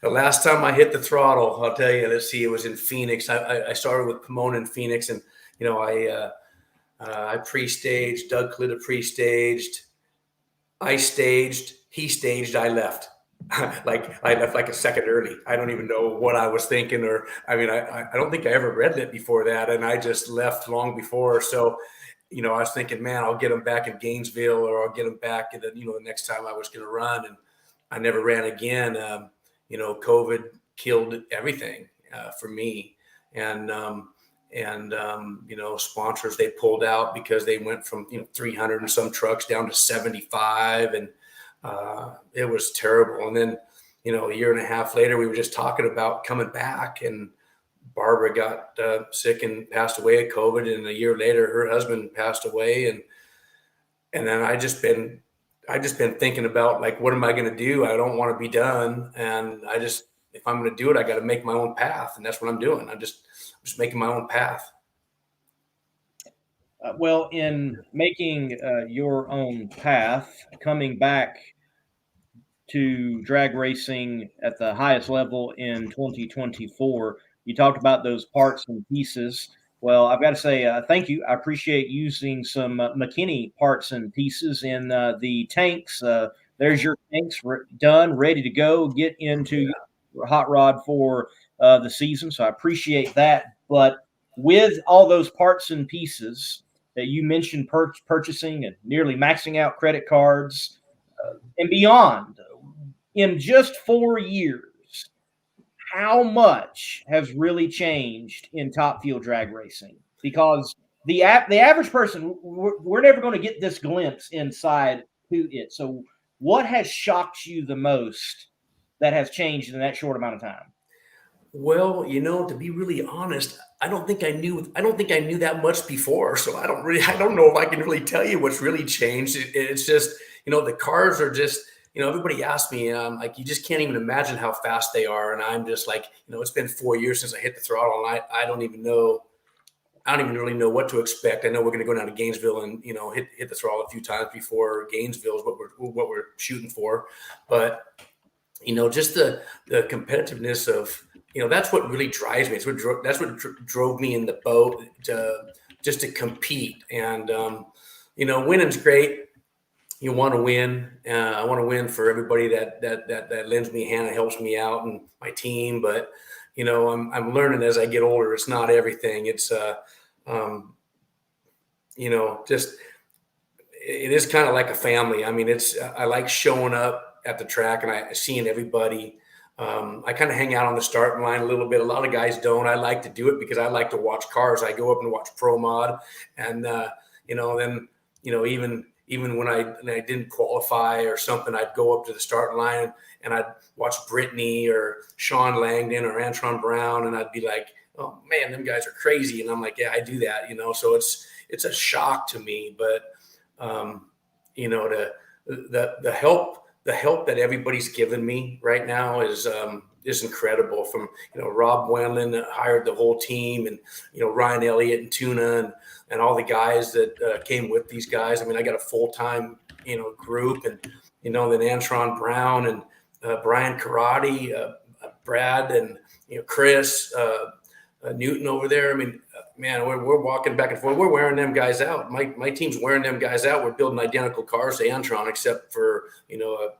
last time I hit the throttle, I'll tell you, let's see, it was in Phoenix. I started with Pomona in Phoenix, and I pre-staged, Doug Kalita pre-staged, I staged, he staged, I left. I left like a second early. I don't even know what I was thinking, I don't think I ever red lit before that. And I just left long before. So, I was thinking, man, I'll get them back in Gainesville, or I'll get them back at the next time I was going to run. And I never ran again. COVID killed everything for me. And sponsors, they pulled out because they went from 300 and some trucks down to 75, and it was terrible. And then a year and a half later, we were just talking about coming back, and Barbara got sick and passed away of COVID, and a year later her husband passed away, and then I just been thinking about, like, what am I going to do? I don't want to be done, and if I'm going to do it, I got to make my own path, and that's what I'm doing. I'm just making my own path. Well, in making your own path, coming back to drag racing at the highest level in 2024, you talked about those parts and pieces. Well, I've got to say thank you. I appreciate using some McKinney parts and pieces in the tanks. There's your tanks done, ready to go, get into your hot rod for the season. So I appreciate that. But with all those parts and pieces that you mentioned, purchasing and nearly maxing out credit cards and beyond, in just 4 years, how much has really changed in top fuel drag racing? Because the average person, we're never going to get this glimpse inside to it. So what has shocked you the most that has changed in that short amount of time? Well, to be really honest, I don't think I knew that much before. So I don't know if I can really tell you what's really changed. It's just, the cars are just, everybody asks me, like, you just can't even imagine how fast they are. And I'm just like, it's been 4 years since I hit the throttle, and I don't even really know what to expect. I know we're going to go down to Gainesville and, hit the throttle a few times before Gainesville is what we're shooting for. But, just the competitiveness of, that's what really drives me. That's what drove me in the boat to compete. And, winning's great. You want to win. I want to win for everybody that lends me a hand and helps me out, and my team. But, I'm learning as I get older. It's not everything. It's, just, it is kind of like a family. I mean, I like showing up at the track and seeing everybody. I kind of hang out on the starting line a little bit. A lot of guys don't. I like to do it because I like to watch cars. I go up and watch Pro Mod, and even when I didn't qualify or something, I'd go up to the starting line and I'd watch Brittany or Sean Langdon or Antron Brown, and I'd be like, oh man, them guys are crazy. And I'm like, yeah, I do that, so it's a shock to me, but the help that everybody's given me right now is incredible. From, Rob Wendland hired the whole team, and, Ryan Elliott and Tuna and all the guys that came with these guys. I mean, I got a full-time group, and then Antron Brown and Brian Karate, Brad, and Chris Newton over there. I mean, man, we're walking back and forth. We're wearing them guys out. My team's wearing them guys out. We're building identical cars to Antron, except for a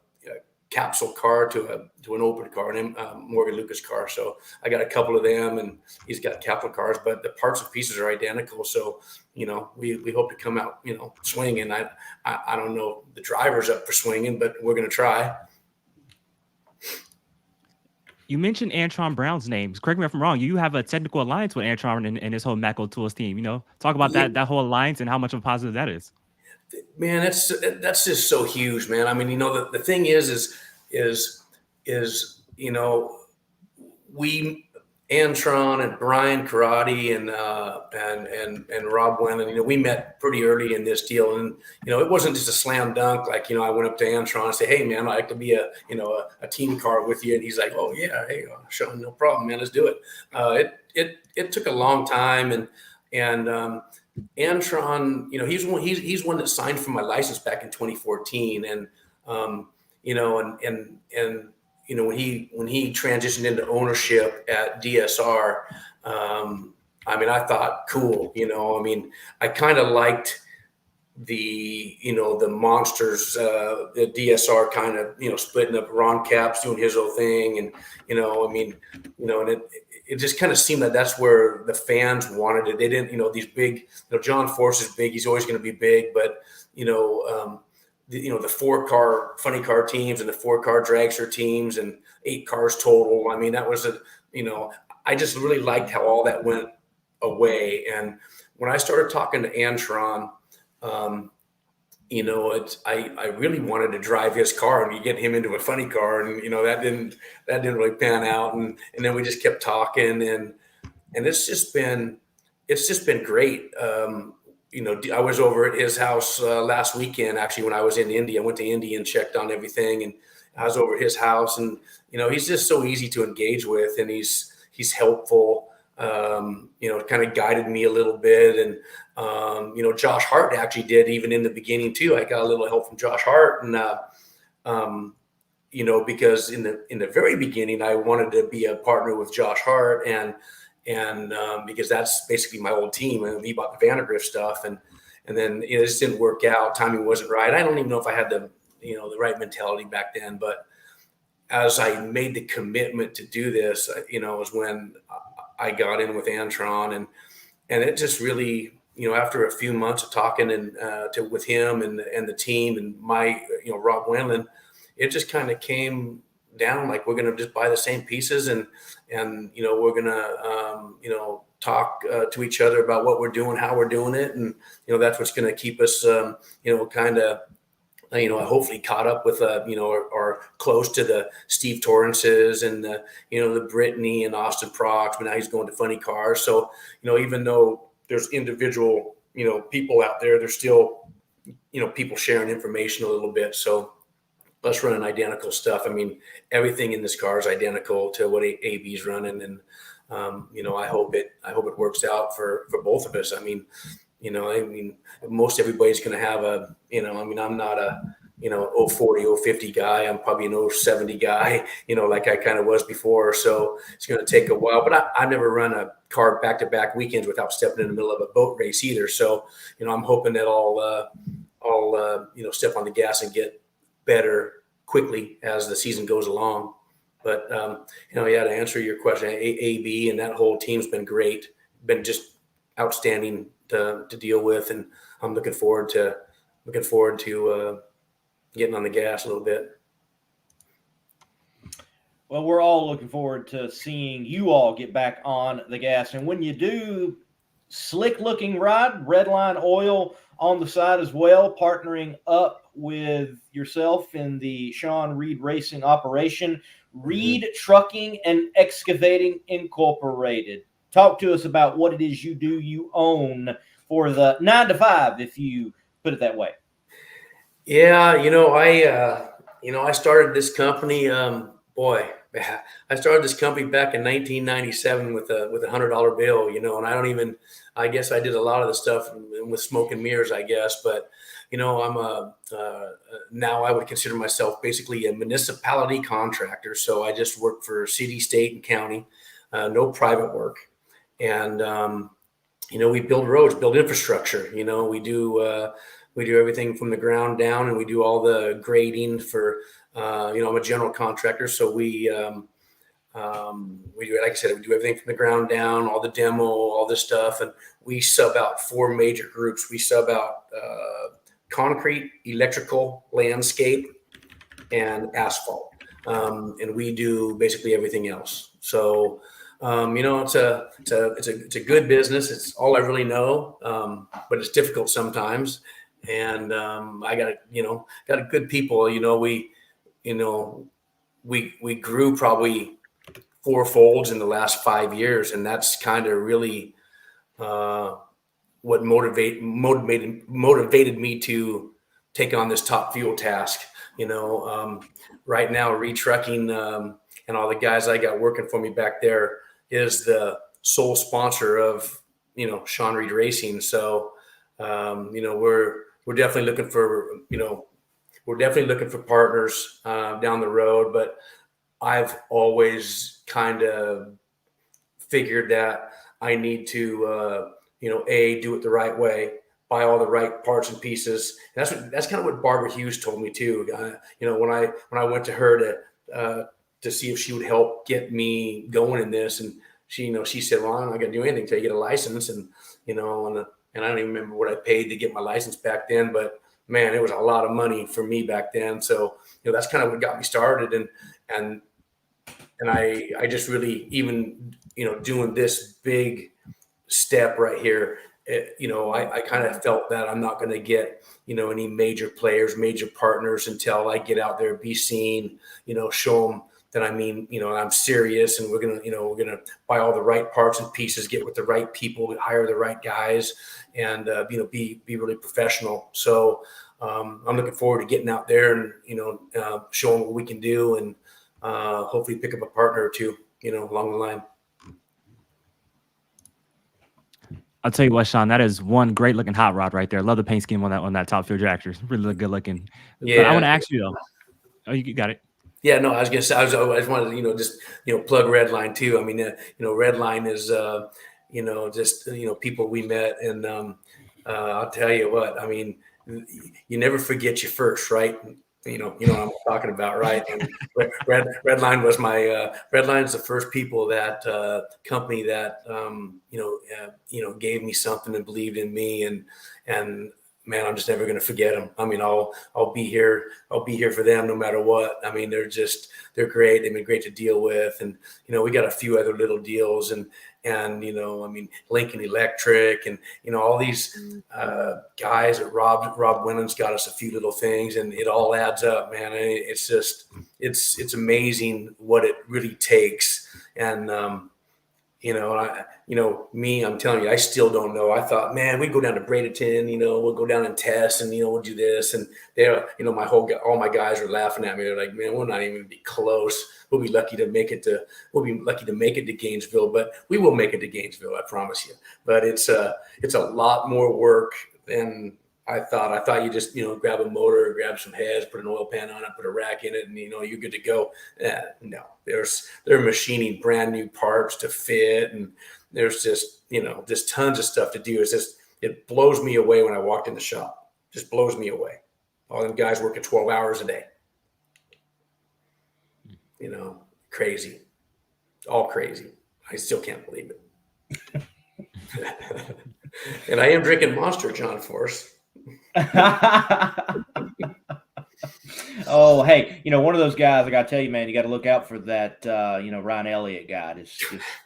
capsule car to an open car, and Morgan Lucas car. So I got a couple of them, and he's got capsule cars, but the parts and pieces are identical. So we hope to come out swinging. I don't know if the driver's up for swinging, but we're going to try. You mentioned Antron Brown's names. Correct me if I'm wrong. You have a technical alliance with Antron and his whole Macco Tools team. Talk about that whole alliance and how much of a positive that is. Man, that's just so huge, man. I mean, the thing is we Antron and Brian Karate and Rob Wendland, we met pretty early in this deal, and it wasn't just a slam dunk. Like I went up to Antron and said, "Hey, man, I'd like to be a team car with you," and he's like, "Oh yeah, hey, Shawn, no problem, man, let's do it." It took a long time, and Antron, he's one that signed for my license back in 2014, and when he transitioned into ownership at DSR, I thought, cool, I kind of liked the monsters, the DSR kind of, splitting up. Ron Capps doing his own thing. And, and it just kind of seemed that that's where the fans wanted it. They didn't, these big, John Force is big. He's always going to be big, but, the 4-car funny car teams and the 4-car dragster teams and 8 cars total. That was I just really liked how all that went away. And when I started talking to Antron, I really wanted to drive his car and get him into a funny car, and that didn't really pan out. And then we just kept talking, and it's just been great. I was over at his house last weekend, actually, when I was in Indy. I went to Indy and checked on everything, and I was over at his house, and he's just so easy to engage with, and he's helpful. Kind of guided me a little bit, and Josh Hart actually did, even in the beginning too. I got a little help from Josh Hart, and because in the very beginning I wanted to be a partner with Josh Hart, and because that's basically my old team, and he bought the Vandergrift stuff, and then it just didn't work out. Timing wasn't right. I don't even know if I had the right mentality back then, but as I made the commitment to do this, was when I got in with Antron, and it just really, after a few months of talking with him and the team and my, Rob Wendland, it just kind of came down like, we're going to just buy the same pieces, and we're going to talk to each other about what we're doing, how we're doing it, and that's what's going to keep us kind of hopefully caught up with or close to the Steve Torrances and the Brittany and Austin Prox, but now he's going to funny cars. So even though there's individual people out there, there's still people sharing information a little bit. So us running identical stuff. Everything in this car is identical to what AB's running, and I hope it works out for both of us. Most everybody's going to have I'm not a 040, 050 guy. I'm probably an 070 guy, like I kind of was before. So it's going to take a while, but I've never run a car back-to-back weekends without stepping in the middle of a boat race either. So, I'm hoping that I'll step on the gas and get better quickly as the season goes along. But, to answer your question, AB and that whole team's been great, been just outstanding to deal with. And I'm looking forward to getting on the gas a little bit. Well, we're all looking forward to seeing you all get back on the gas. And when you do, slick looking ride, Redline Oil on the side as well, partnering up with yourself in the Shawn Reed Racing operation, Reed Trucking and Excavating Incorporated. Talk to us about what it is you own for the 9 to 5, if you put it that way. Yeah, I started this company. I started this company back in 1997 with a $100 bill. And I guess I did a lot of the stuff with smoke and mirrors, I guess. But I'm now I would consider myself basically a municipality contractor. So I just work for city, state, and county, no private work. And, we build roads, build infrastructure. We do everything from the ground down, and we do all the grading for, I'm a general contractor. So we do, like I said, we do everything from the ground down, all the demo, all this stuff. And we sub out 4 major groups. We sub out concrete, electrical, landscape, and asphalt. And we do basically everything else. So, it's a good business. It's all I really know. But it's difficult sometimes. And I got good people. We grew probably 4 folds in the last 5 years, and that's kind of really what motivated me to take on this top fuel task. Right now, retrucking and all the guys I got working for me back there is the sole sponsor of Shawn Reed Racing. So we're definitely looking for partners down the road, but I've always kind of figured that I need to, do it the right way, buy all the right parts and pieces. And that's kind of what Barbara Hughes told me too. When I went to her to see if she would help get me going in this, and she said, "Well, I'm not going to do anything until you get a license." And and I don't even remember what I paid to get my license back then, but man, it was a lot of money for me back then. So that's kind of what got me started, and I just really, even doing this big step right here, I kind of felt that I'm not going to get any major players, major partners until I get out there, be seen, show them that I'm serious, and we're gonna buy all the right parts and pieces, get with the right people, hire the right guys, and be really professional. So I'm looking forward to getting out there and showing what we can do, and hopefully pick up a partner or two along the line. I'll tell you what, Shawn, that is one great looking hot rod right there. Love the paint scheme on that top fuel tractor. It's really good looking. Yeah. But I want to ask you though. Oh, you got it. Yeah, no, I was gonna say, I just wanted to, just plug Redline too. I mean, Redline is, just people we met, and I'll tell you what. I mean, you never forget your first, right? You know what I'm talking about, right? And Redline was my Redline's the first people that company that gave me something and believed in me, and man, I'm just never going to forget them. I mean, I'll be here for them no matter what. I mean, they're great. They've been great to deal with. And, we got a few other little deals, and Lincoln Electric, and, all these guys at Rob Winnen's got us a few little things, and it all adds up, man. It's just, it's amazing what it really takes. And, I'm telling you, I still don't know. I thought, man, we go down to Bradenton, we'll go down and test, and, we'll do this. And they're, all my guys are laughing at me. They're like, man, we're not even gonna be close. We'll be lucky to make it to Gainesville, but we will make it to Gainesville. I promise you. But it's a lot more work than I thought. I thought you just, grab a motor, grab some heads, put an oil pan on it, put a rack in it, and, you're good to go. No, they're machining brand new parts to fit. And there's just, just tons of stuff to do. It blows me away when I walked in the shop. Just blows me away. All them guys working 12 hours a day. Crazy. All crazy. I still can't believe it. And I am drinking Monster, John Force. Oh, hey, one of those guys, I got to tell you, man, you got to look out for that, Ryan Elliott guy. Just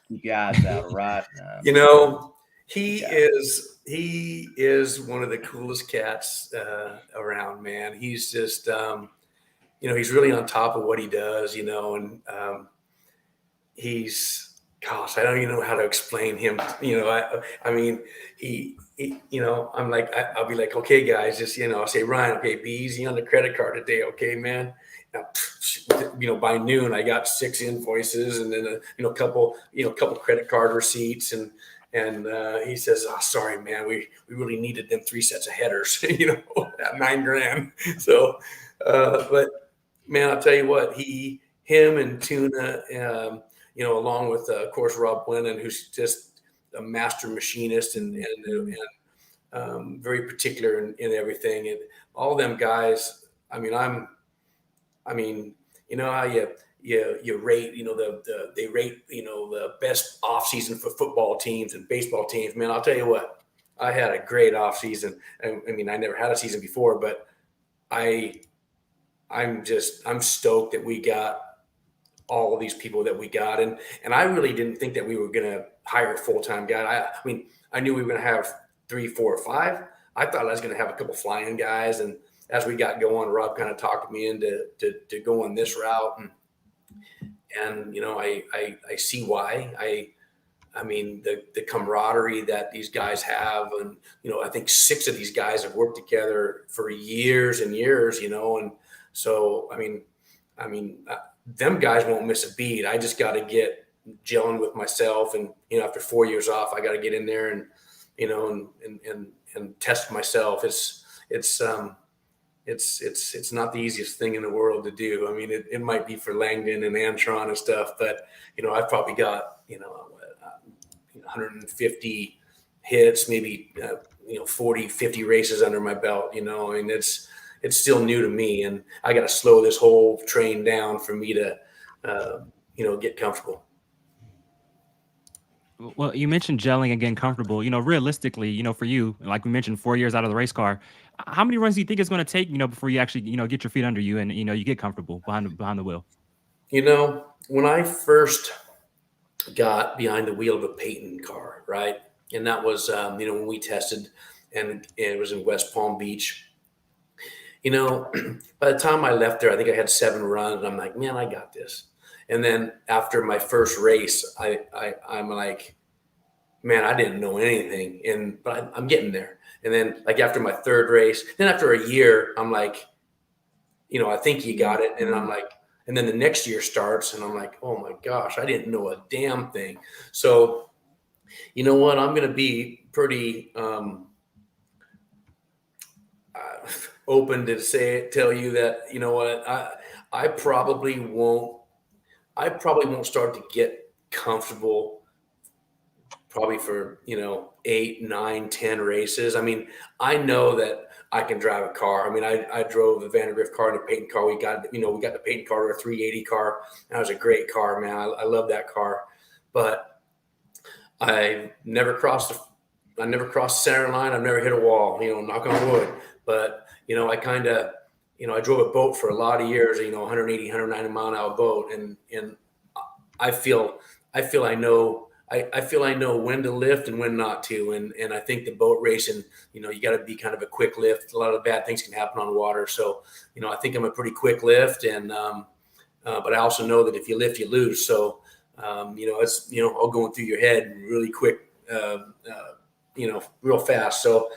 keep your eyes out, right? He is one of the coolest cats around, man. He's just, he's really on top of what he does, and he's, gosh, I don't even know how to explain him. I mean, he I'm like, I'll be like, okay, guys, just, I'll say, Ryan, okay, be easy on the credit card today. Okay, man. Now, by noon I got 6 invoices, and then a couple credit card receipts, and And he says, "Oh, sorry, man, we really needed them 3 sets of headers, you know, at $9,000." So, but man, I'll tell you what, him and Tuna, you know, along with of course Rob Glennon, who's just a master machinist and very particular in everything, and all them guys. I mean, you know how you rate, you know, they rate, you know, the best off season for football teams and baseball teams. Man, I'll tell you what, I had a great off season. I mean, I never had a season before, but I'm stoked that we got all of these people that we got. And I really didn't think that we were going to hire a full-time guy. I mean, I knew we were going to have 3, 4, or 5. I thought I was going to have a couple flying guys. And as we got going, Rob kind of talked me into going this route. And you know, I see why. I mean, the camaraderie that these guys have, and you know, I think 6 of these guys have worked together for years and years, you know, and so I mean, them guys won't miss a beat. I just got to get gelling with myself, and you know, after 4 years off, I got to get in there and you know and test myself. It's not the easiest thing in the world to do. I mean, it might be for Langdon and Antron and stuff, but you know, I've probably got 150 hits, maybe 40, 50 races under my belt. You know, I mean, it's still new to me, and I got to slow this whole train down for me to get comfortable. Well, you mentioned gelling and getting comfortable. You know, realistically, you know, for you, like we mentioned, 4 years out of the race car, how many runs do you think it's going to take, you know, before you actually, you know, get your feet under you and, you know, you get comfortable behind the wheel? You know, when I first got behind the wheel of a Peyton car, right? And that was, when we tested, and it was in West Palm Beach. You know, by the time I left there, I think I had 7 runs. And I'm like, man, I got this. And then after my first race, I'm like, man, I didn't know anything, but I'm getting there. And then like after my 3rd race, then after a year, I'm like, you know, I think you got it. And I'm like, and then the next year starts, and I'm like, oh my gosh, I didn't know a damn thing. So, you know what? I'm going to be pretty open to tell you that, you know what, I probably won't start to get comfortable probably for, 8, 9, 10 races. I mean, I know that I can drive a car. I mean, I drove the Vandergrift car and the Peyton car. We got the Peyton car, a 380 car. That was a great car, man. I love that car. But I never crossed the center line. I've never hit a wall, knock on wood. But, I kind of, I drove a boat for a lot of years, 180, 190 mile an hour boat. And I feel I know when to lift and when not to. And I think the boat racing, you got to be kind of a quick lift. A lot of bad things can happen on water. So, I think I'm a pretty quick lift. And, but I also know that if you lift, you lose. So, it's, all going through your head really quick, real fast. So,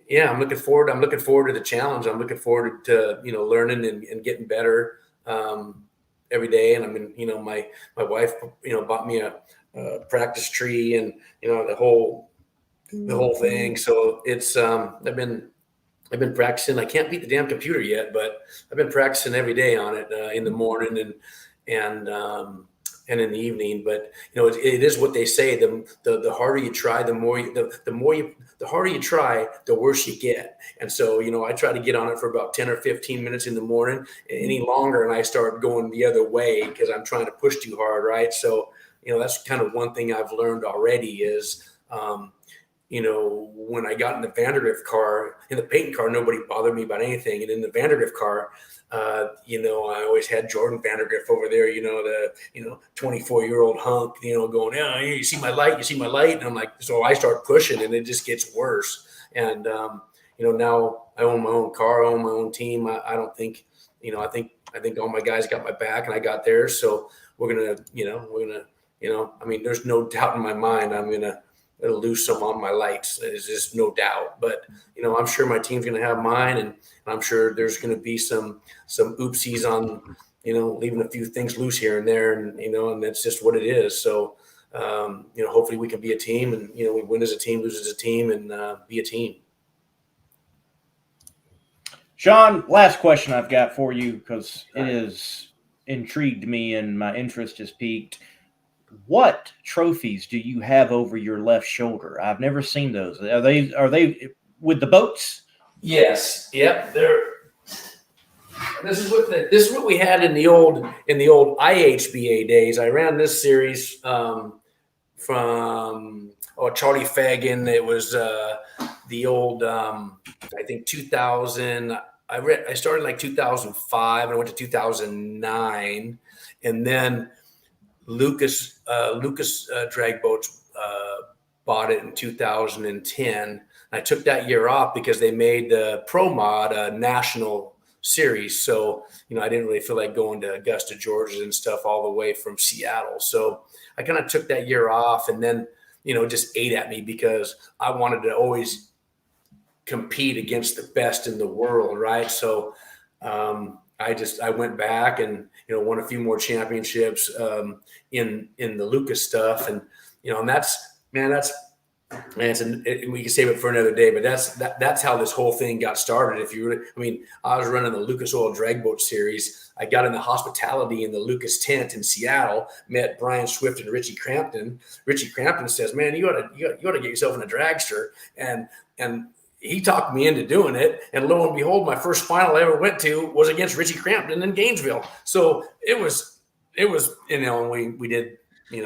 yeah, I'm looking forward to the challenge. I'm looking forward to, learning and getting better, every day. And I mean, my wife, bought me a practice tree and, the whole thing. So it's, I've been practicing. I can't beat the damn computer yet, but I've been practicing every day on it, in the morning and in the evening. But, it is what they say. The harder you try, the harder you try, the worse you get. And so, I try to get on it for about 10 or 15 minutes in the morning. Any longer, and I start going the other way because I'm trying to push too hard, right? So, that's kind of one thing I've learned already is, when I got in the Vandergrift car, in the Peyton car, nobody bothered me about anything. And in the Vandergrift car, I always had Jordan Vandergrift over there, the 24-year-old hunk, going, yeah, you see my light. And I'm like, so I start pushing and it just gets worse. And, now I own my own car, I own my own team. I don't think, I think all my guys got my back and I got theirs. So we're going to, I mean, there's no doubt in my mind, I'm going to lose some on my lights. There's just no doubt. But, I'm sure my team's going to have mine, and I'm sure there's going to be some oopsies on, leaving a few things loose here and there. And, and that's just what it is. So, hopefully we can be a team, and we win as a team, lose as a team, and be a team. Shawn, last question I've got for you, because it has intrigued me and my interest has piqued. What trophies do you have over your left shoulder? I've never seen those. Are they with the boats? Yes. Yep. This is what we had in the old IHBA days. I ran this series from Charlie Fagan. It was the old I think 2000. I started like 2005 and I went to 2009, and then Lucas Drag Boats bought it in 2010. I took that year off because they made the Pro Mod a national series. So, I didn't really feel like going to Augusta, Georgia and stuff all the way from Seattle. So I kind of took that year off, and then, it just ate at me because I wanted to always compete against the best in the world. Right. So I went back and, won a few more championships in the Lucas stuff. And, and we can save it for another day, but that's how this whole thing got started. I was running the Lucas Oil Drag Boat Series. I got in the hospitality in the Lucas tent in Seattle, met Brian Swift and Richie Crampton. Richie Crampton says, "Man, you ought to get yourself in a dragster." And he talked me into doing it. And lo and behold, my first final I ever went to was against Richie Crampton in Gainesville. So it was, and we did, we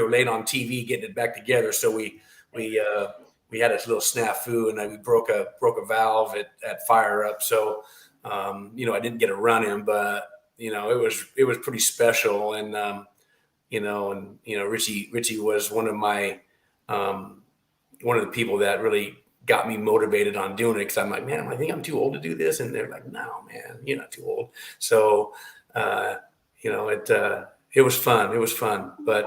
were late on TV getting it back together. So we had a little snafu, and we broke a valve at Fire Up. So, I didn't get a run in, but, it was pretty special. And, Richie was one of the people that really got me motivated on doing it. Cause I'm like, man, I think I'm too old to do this. And they're like, no, man, you're not too old. So, it was fun. It was fun. But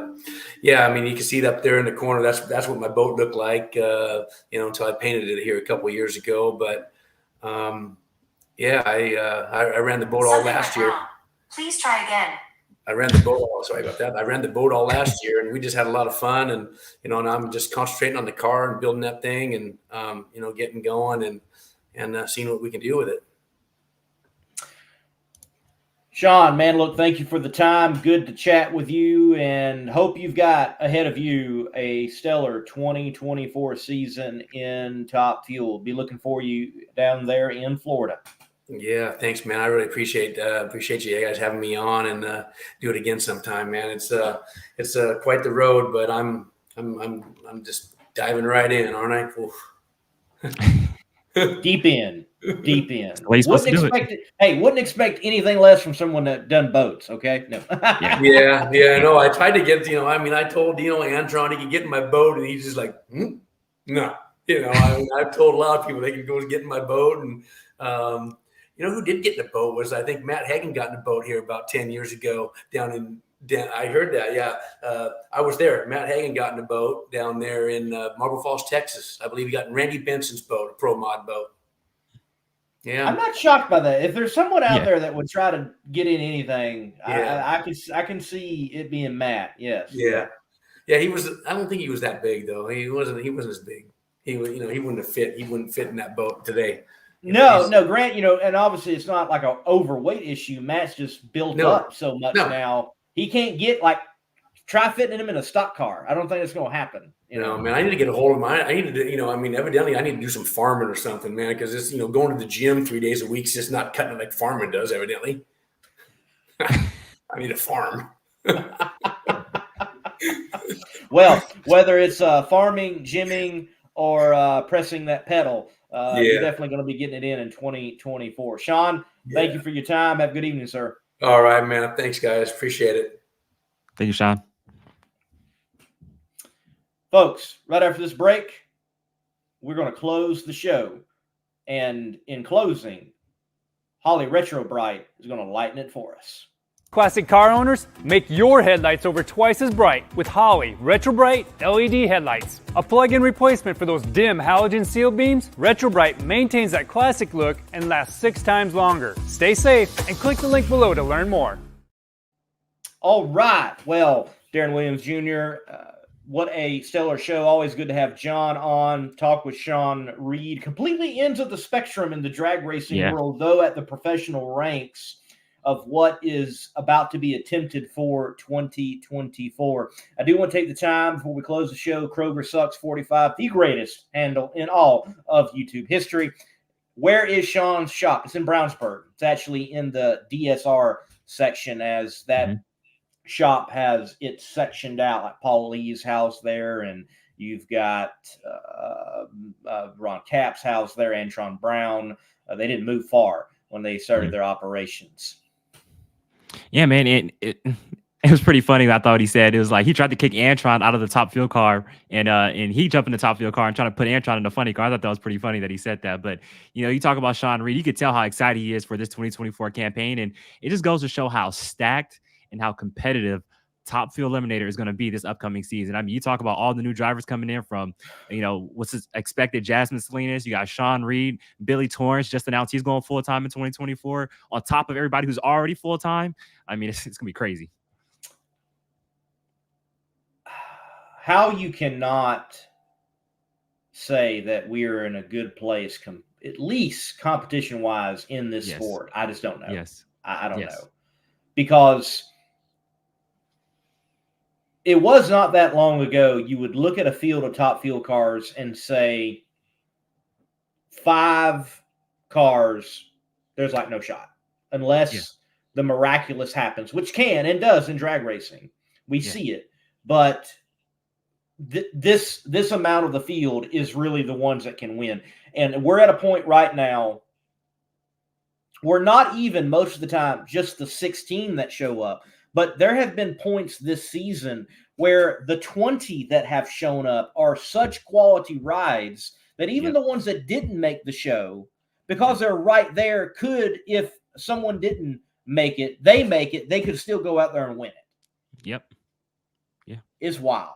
yeah, you can see it up there in the corner. That's what my boat looked like, until I painted it here a couple of years ago. But I ran the boat all last year. Please try again. I ran the boat all last year, and we just had a lot of fun. And, and I'm just concentrating on the car and building that thing and, getting going and seeing what we can do with it. Shawn, man, look, thank you for the time. Good to chat with you, and hope you've got ahead of you a stellar 2024 season in Top Fuel. Be looking for you down there in Florida. Yeah, thanks, man. I really appreciate you guys having me on, and do it again sometime, man. It's quite the road, but I'm just diving right in, aren't I? Oof. Deep in. Hey, wouldn't expect anything less from someone that done boats. Okay, no. yeah. No, I tried to get. I told Antron he could get in my boat, and he's just like, no. I've told a lot of people they can go get in my boat, and who did get in the boat was, I think, Matt Hagan got in the boat here about 10 years ago down in. I heard that. Yeah, I was there. Matt Hagan got in the boat down there in Marble Falls, Texas. I believe he got in Randy Benson's boat, a Pro Mod boat. Yeah, I'm not shocked by that. If there's someone out there that would try to get in anything, I can see it being Matt. Yes. Yeah. He was. I don't think he was that big though. He wasn't as big. He wouldn't have fit. He wouldn't fit in that boat today. No, Grant. And obviously it's not like an overweight issue. Matt's just built up so much now. He can't get try fitting him in a stock car. I don't think it's going to happen. Man, I need to get a hold of mine. I need to, evidently I need to do some farming or something, man, because it's, going to the gym 3 days a week is just not cutting it like farming does, evidently. I need a farm. Well, whether it's farming, gymming, or pressing that pedal, you're definitely going to be getting it in 2024. Shawn, thank you for your time. Have a good evening, sir. All right, man. Thanks, guys. Appreciate it. Thank you, Shawn. Folks, right after this break, we're going to close the show. And in closing, Holley Retro Bright is going to lighten it for us. Classic car owners, make your headlights over twice as bright with Holley Retro Bright LED headlights. A plug-in replacement for those dim halogen seal beams, Retro Bright maintains that classic look and lasts 6 times longer. Stay safe and click the link below to learn more. All right. Well, Darren Williams Jr., what a stellar show. Always good to have John on, talk with Shawn Reed. Completely into the spectrum in the drag racing world, though at the professional ranks of what is about to be attempted for 2024. I do want to take the time before we close the show. Kroger Sucks 45, the greatest handle in all of YouTube history. Where is Shawn's shop? It's in Brownsburg. It's actually in the DSR section, as that shop has it sectioned out, like Paul Lee's house there, and you've got Ron Cap's house there, Antron Brown. They didn't move far when they started their operations. Yeah, man, it was pretty funny. I thought he said it was like he tried to kick Antron out of the top fuel car, and he jumped in the top fuel car and trying to put Antron in the funny car. I thought that was pretty funny that he said that. But you talk about Shawn Reed, you could tell how excited he is for this 2024 campaign, and it just goes to show how stacked and how competitive Top Fuel Eliminator is going to be this upcoming season. I mean, you talk about all the new drivers coming in from, what's expected. Jasmine Salinas, you got Shawn Reed, Billy Torrance just announced he's going full-time in 2024 on top of everybody who's already full-time. I mean, it's going to be crazy. How you cannot say that we are in a good place, at least competition-wise, in this sport, I just don't know. Yes. I don't know. Because it was not that long ago, you would look at a field of Top Fuel cars and say 5 cars, there's like no shot. Unless the miraculous happens, which can and does in drag racing. We see it. But this amount of the field is really the ones that can win. And we're at a point right now, we're not even most of the time just the 16 that show up. But there have been points this season where the 20 that have shown up are such quality rides that even the ones that didn't make the show, because they're right there, could, if someone didn't make it, they could still go out there and win it. Yep. Yeah. It's wild.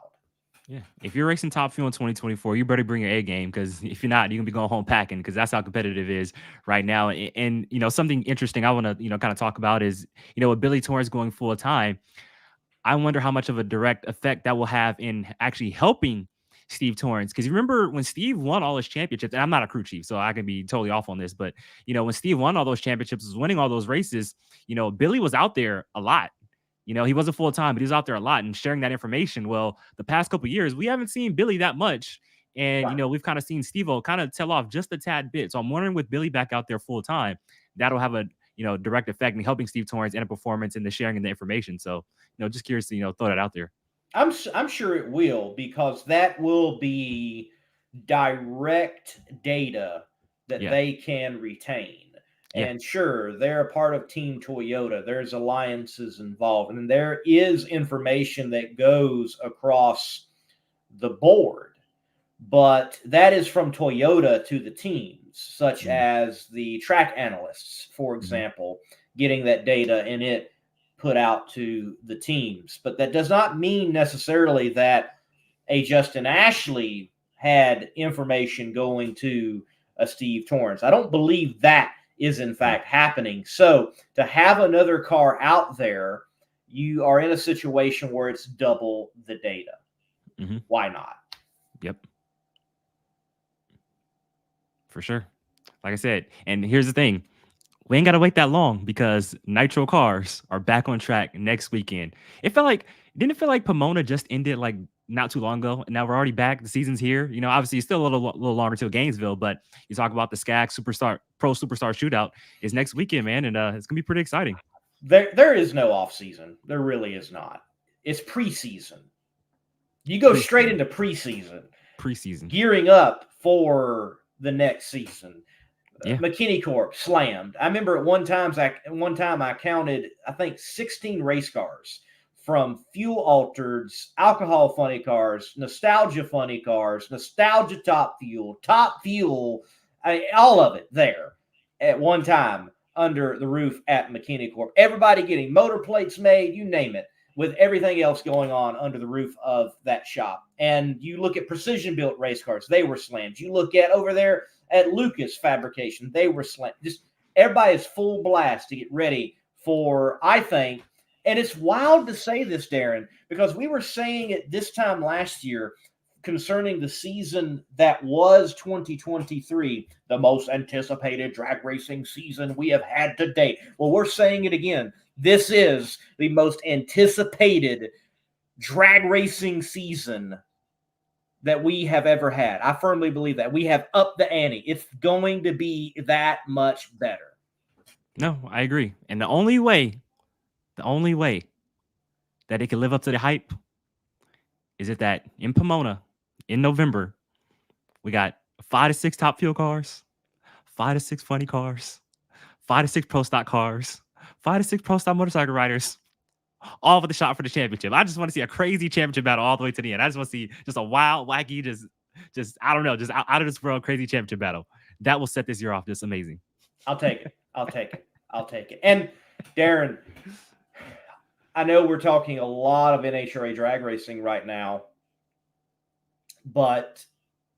Yeah. If you're racing Top Fuel in 2024, you better bring your A game, because if you're not, you're going to be going home packing, because that's how competitive it is right now. And something interesting I want to, kind of talk about is, with Billy Torrance going full time, I wonder how much of a direct effect that will have in actually helping Steve Torrance. Because you remember when Steve won all his championships, and I'm not a crew chief, so I can be totally off on this, but, when Steve won all those championships, was winning all those races, Billy was out there a lot. He wasn't full-time, but he was out there a lot and sharing that information. Well, the past couple of years, we haven't seen Billy that much. And, we've kind of seen Steve-O kind of tail off just a tad bit. So I'm wondering, with Billy back out there full-time, that'll have a, direct effect in helping Steve Torrance and a performance in the sharing of the information. So, just curious to, throw that out there. I'm sure it will, because that will be direct data that they can retain. And sure, they're a part of Team Toyota. There's alliances involved, and there is information that goes across the board. But that is from Toyota to the teams, such as the track analysts, for example, getting that data and it put out to the teams. But that does not mean necessarily that a Justin Ashley had information going to a Steve Torrance. I don't believe that is in fact happening. So to have another car out there, you are in a situation where it's double the data. Why not? Yep. For sure. Like I said, and here's the thing. We ain't got to wait that long, because Nitro cars are back on track next weekend. Didn't it feel like Pomona just ended like not too long ago, and now we're already back. The season's here. Obviously it's still a little longer till Gainesville, but you talk about the SCAG Pro Superstar Shootout is next weekend, man, and it's gonna be pretty exciting. There is no off season. There really is not. It's preseason. You go straight into preseason, gearing up for the next season. McKinney Corp slammed. I remember at one time I counted, I think, 16 race cars, from fuel altereds, alcohol funny cars, nostalgia funny cars, nostalgia top fuel, all of it there at one time under the roof at McKinney Corp. Everybody getting motor plates made, you name it, with everything else going on under the roof of that shop. And you look at precision built race cars, they were slammed. You look at over there at Lucas Fabrication, they were slammed. Just everybody is full blast to get ready for, I think, and it's wild to say this, Darren, because we were saying it this time last year concerning the season that was 2023, the most anticipated drag racing season we have had to date. Well, we're saying it again. This is the most anticipated drag racing season that we have ever had. I firmly believe that. We have upped the ante. It's going to be that much better. No, I agree. And the only way that it can live up to the hype is if that in Pomona in November, we got 5 to 6 top fuel cars, 5 to 6 funny cars, 5 to 6 pro stock cars, 5 to 6 pro stock motorcycle riders, all with the shot for the championship. I just want to see a crazy championship battle all the way to the end. I just want to see just a wild, wacky, just I don't know, just out of this world crazy championship battle. That will set this year off just amazing. I'll take it. I'll take it. I'll take it. And Darren, I know we're talking a lot of NHRA drag racing right now, but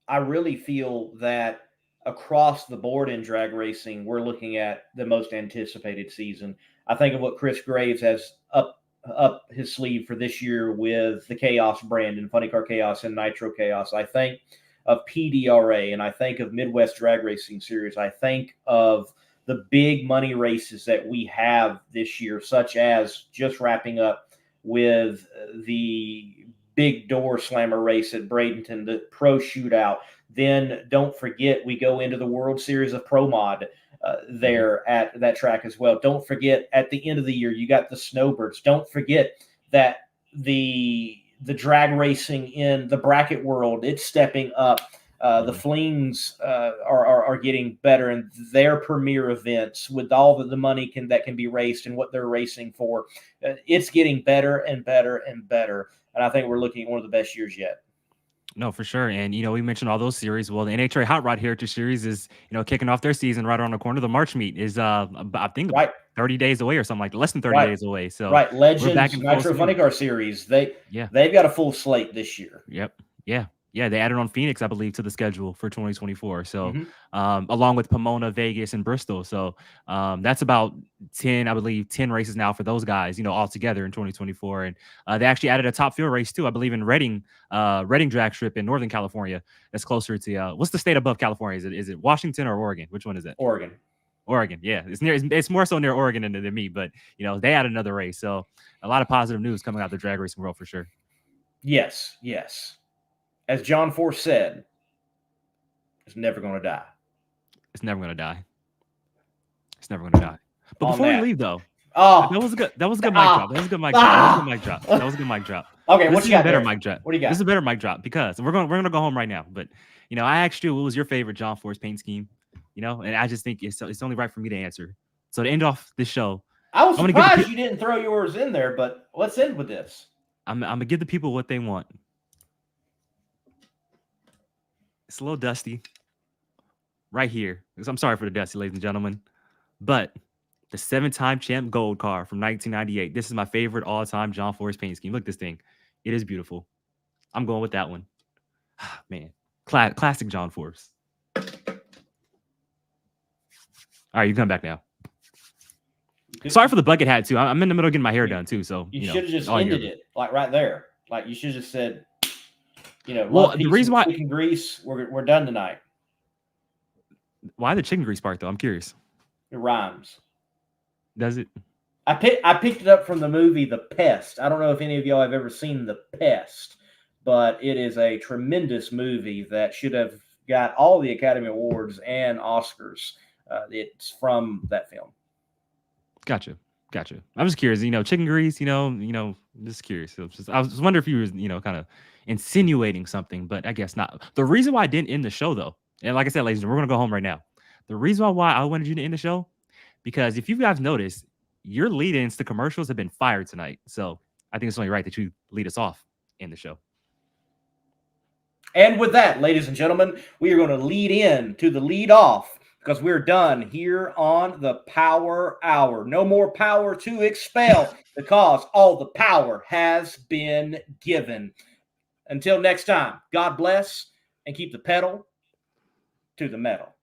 I really feel that across the board in drag racing, we're looking at the most anticipated season. I think of what Chris Graves has up his sleeve for this year with the Chaos brand and Funny Car Chaos and Nitro Chaos. I think of PDRA, and I think of Midwest Drag Racing Series. I think of the big money races that we have this year, such as just wrapping up with the big door slammer race at Bradenton, the pro shootout. Then don't forget, we go into the World Series of Pro Mod there at that track as well. Don't forget, at the end of the year, you got the Snowbirds. Don't forget that the drag racing in the bracket world, it's stepping up. The Flings are getting better in their premier events with all the money that can be raised and what they're racing for. It's getting better and better and better. And I think we're looking at one of the best years yet. No, for sure. And, we mentioned all those series. Well, the NHRA Hot Rod Heritage Series is, kicking off their season right around the corner. The March meet is, I think, 30 days away or something like that, less than 30 days away. So, Legends Nitro Funny Car Series. They've got a full slate this year. Yep. Yeah, they added on Phoenix, I believe, to the schedule for 2024. So, along with Pomona, Vegas, and Bristol. So, that's about 10 races now for those guys, all together in 2024. And they actually added a top field race too, I believe, in Redding drag strip in Northern California. That's closer to what's the state above California? Is it Washington or Oregon? Which one is it? Oregon, yeah. It's more so near Oregon than me, but they added another race. So a lot of positive news coming out of the drag racing world for sure. Yes. As John Force said, it's never going to die. It's never going to die. But before we leave, though, that was a good mic drop. That was a good mic drop. Okay, what you got? Better mic drop. What do you got? This is a better mic drop because we're gonna go home right now. But I asked you what was your favorite John Force paint scheme, and I just think it's only right for me to answer. So to end off this show, I was surprised you didn't throw yours in there, but let's end with this. I'm gonna give the people what they want. It's a little dusty right here. I'm sorry for the dusty, ladies and gentlemen. But the 7-time champ gold car from 1998. This is my favorite all-time John Force paint scheme. Look at this thing. It is beautiful. I'm going with that one. Man, classic John Force. All right, you come back now. Sorry for the bucket hat, too. I'm in the middle of getting my hair done, too. So you should have just ended it, like right there. Like you should have just said, well, the reason why chicken grease, we're done tonight. Why the chicken grease part though? I'm curious. It rhymes. Does it? I picked it up from the movie The Pest. I don't know if any of y'all have ever seen The Pest, but it is a tremendous movie that should have got all the Academy Awards and Oscars. It's from that film. Gotcha. I'm just curious. Chicken grease. Just curious. I was wondering if you were, kind of insinuating something, but I guess not. The reason why I didn't end the show, though, and like I said, ladies, we're going to go home right now. The reason why I wanted you to end the show, because if you guys noticed, your lead-ins to commercials have been fired tonight. So I think it's only right that you lead us off in the show. And with that, ladies and gentlemen, we are going to lead in to the lead off because we're done here on the Power Hour. No more power to expel because all the power has been given. Until next time, God bless and keep the pedal to the metal.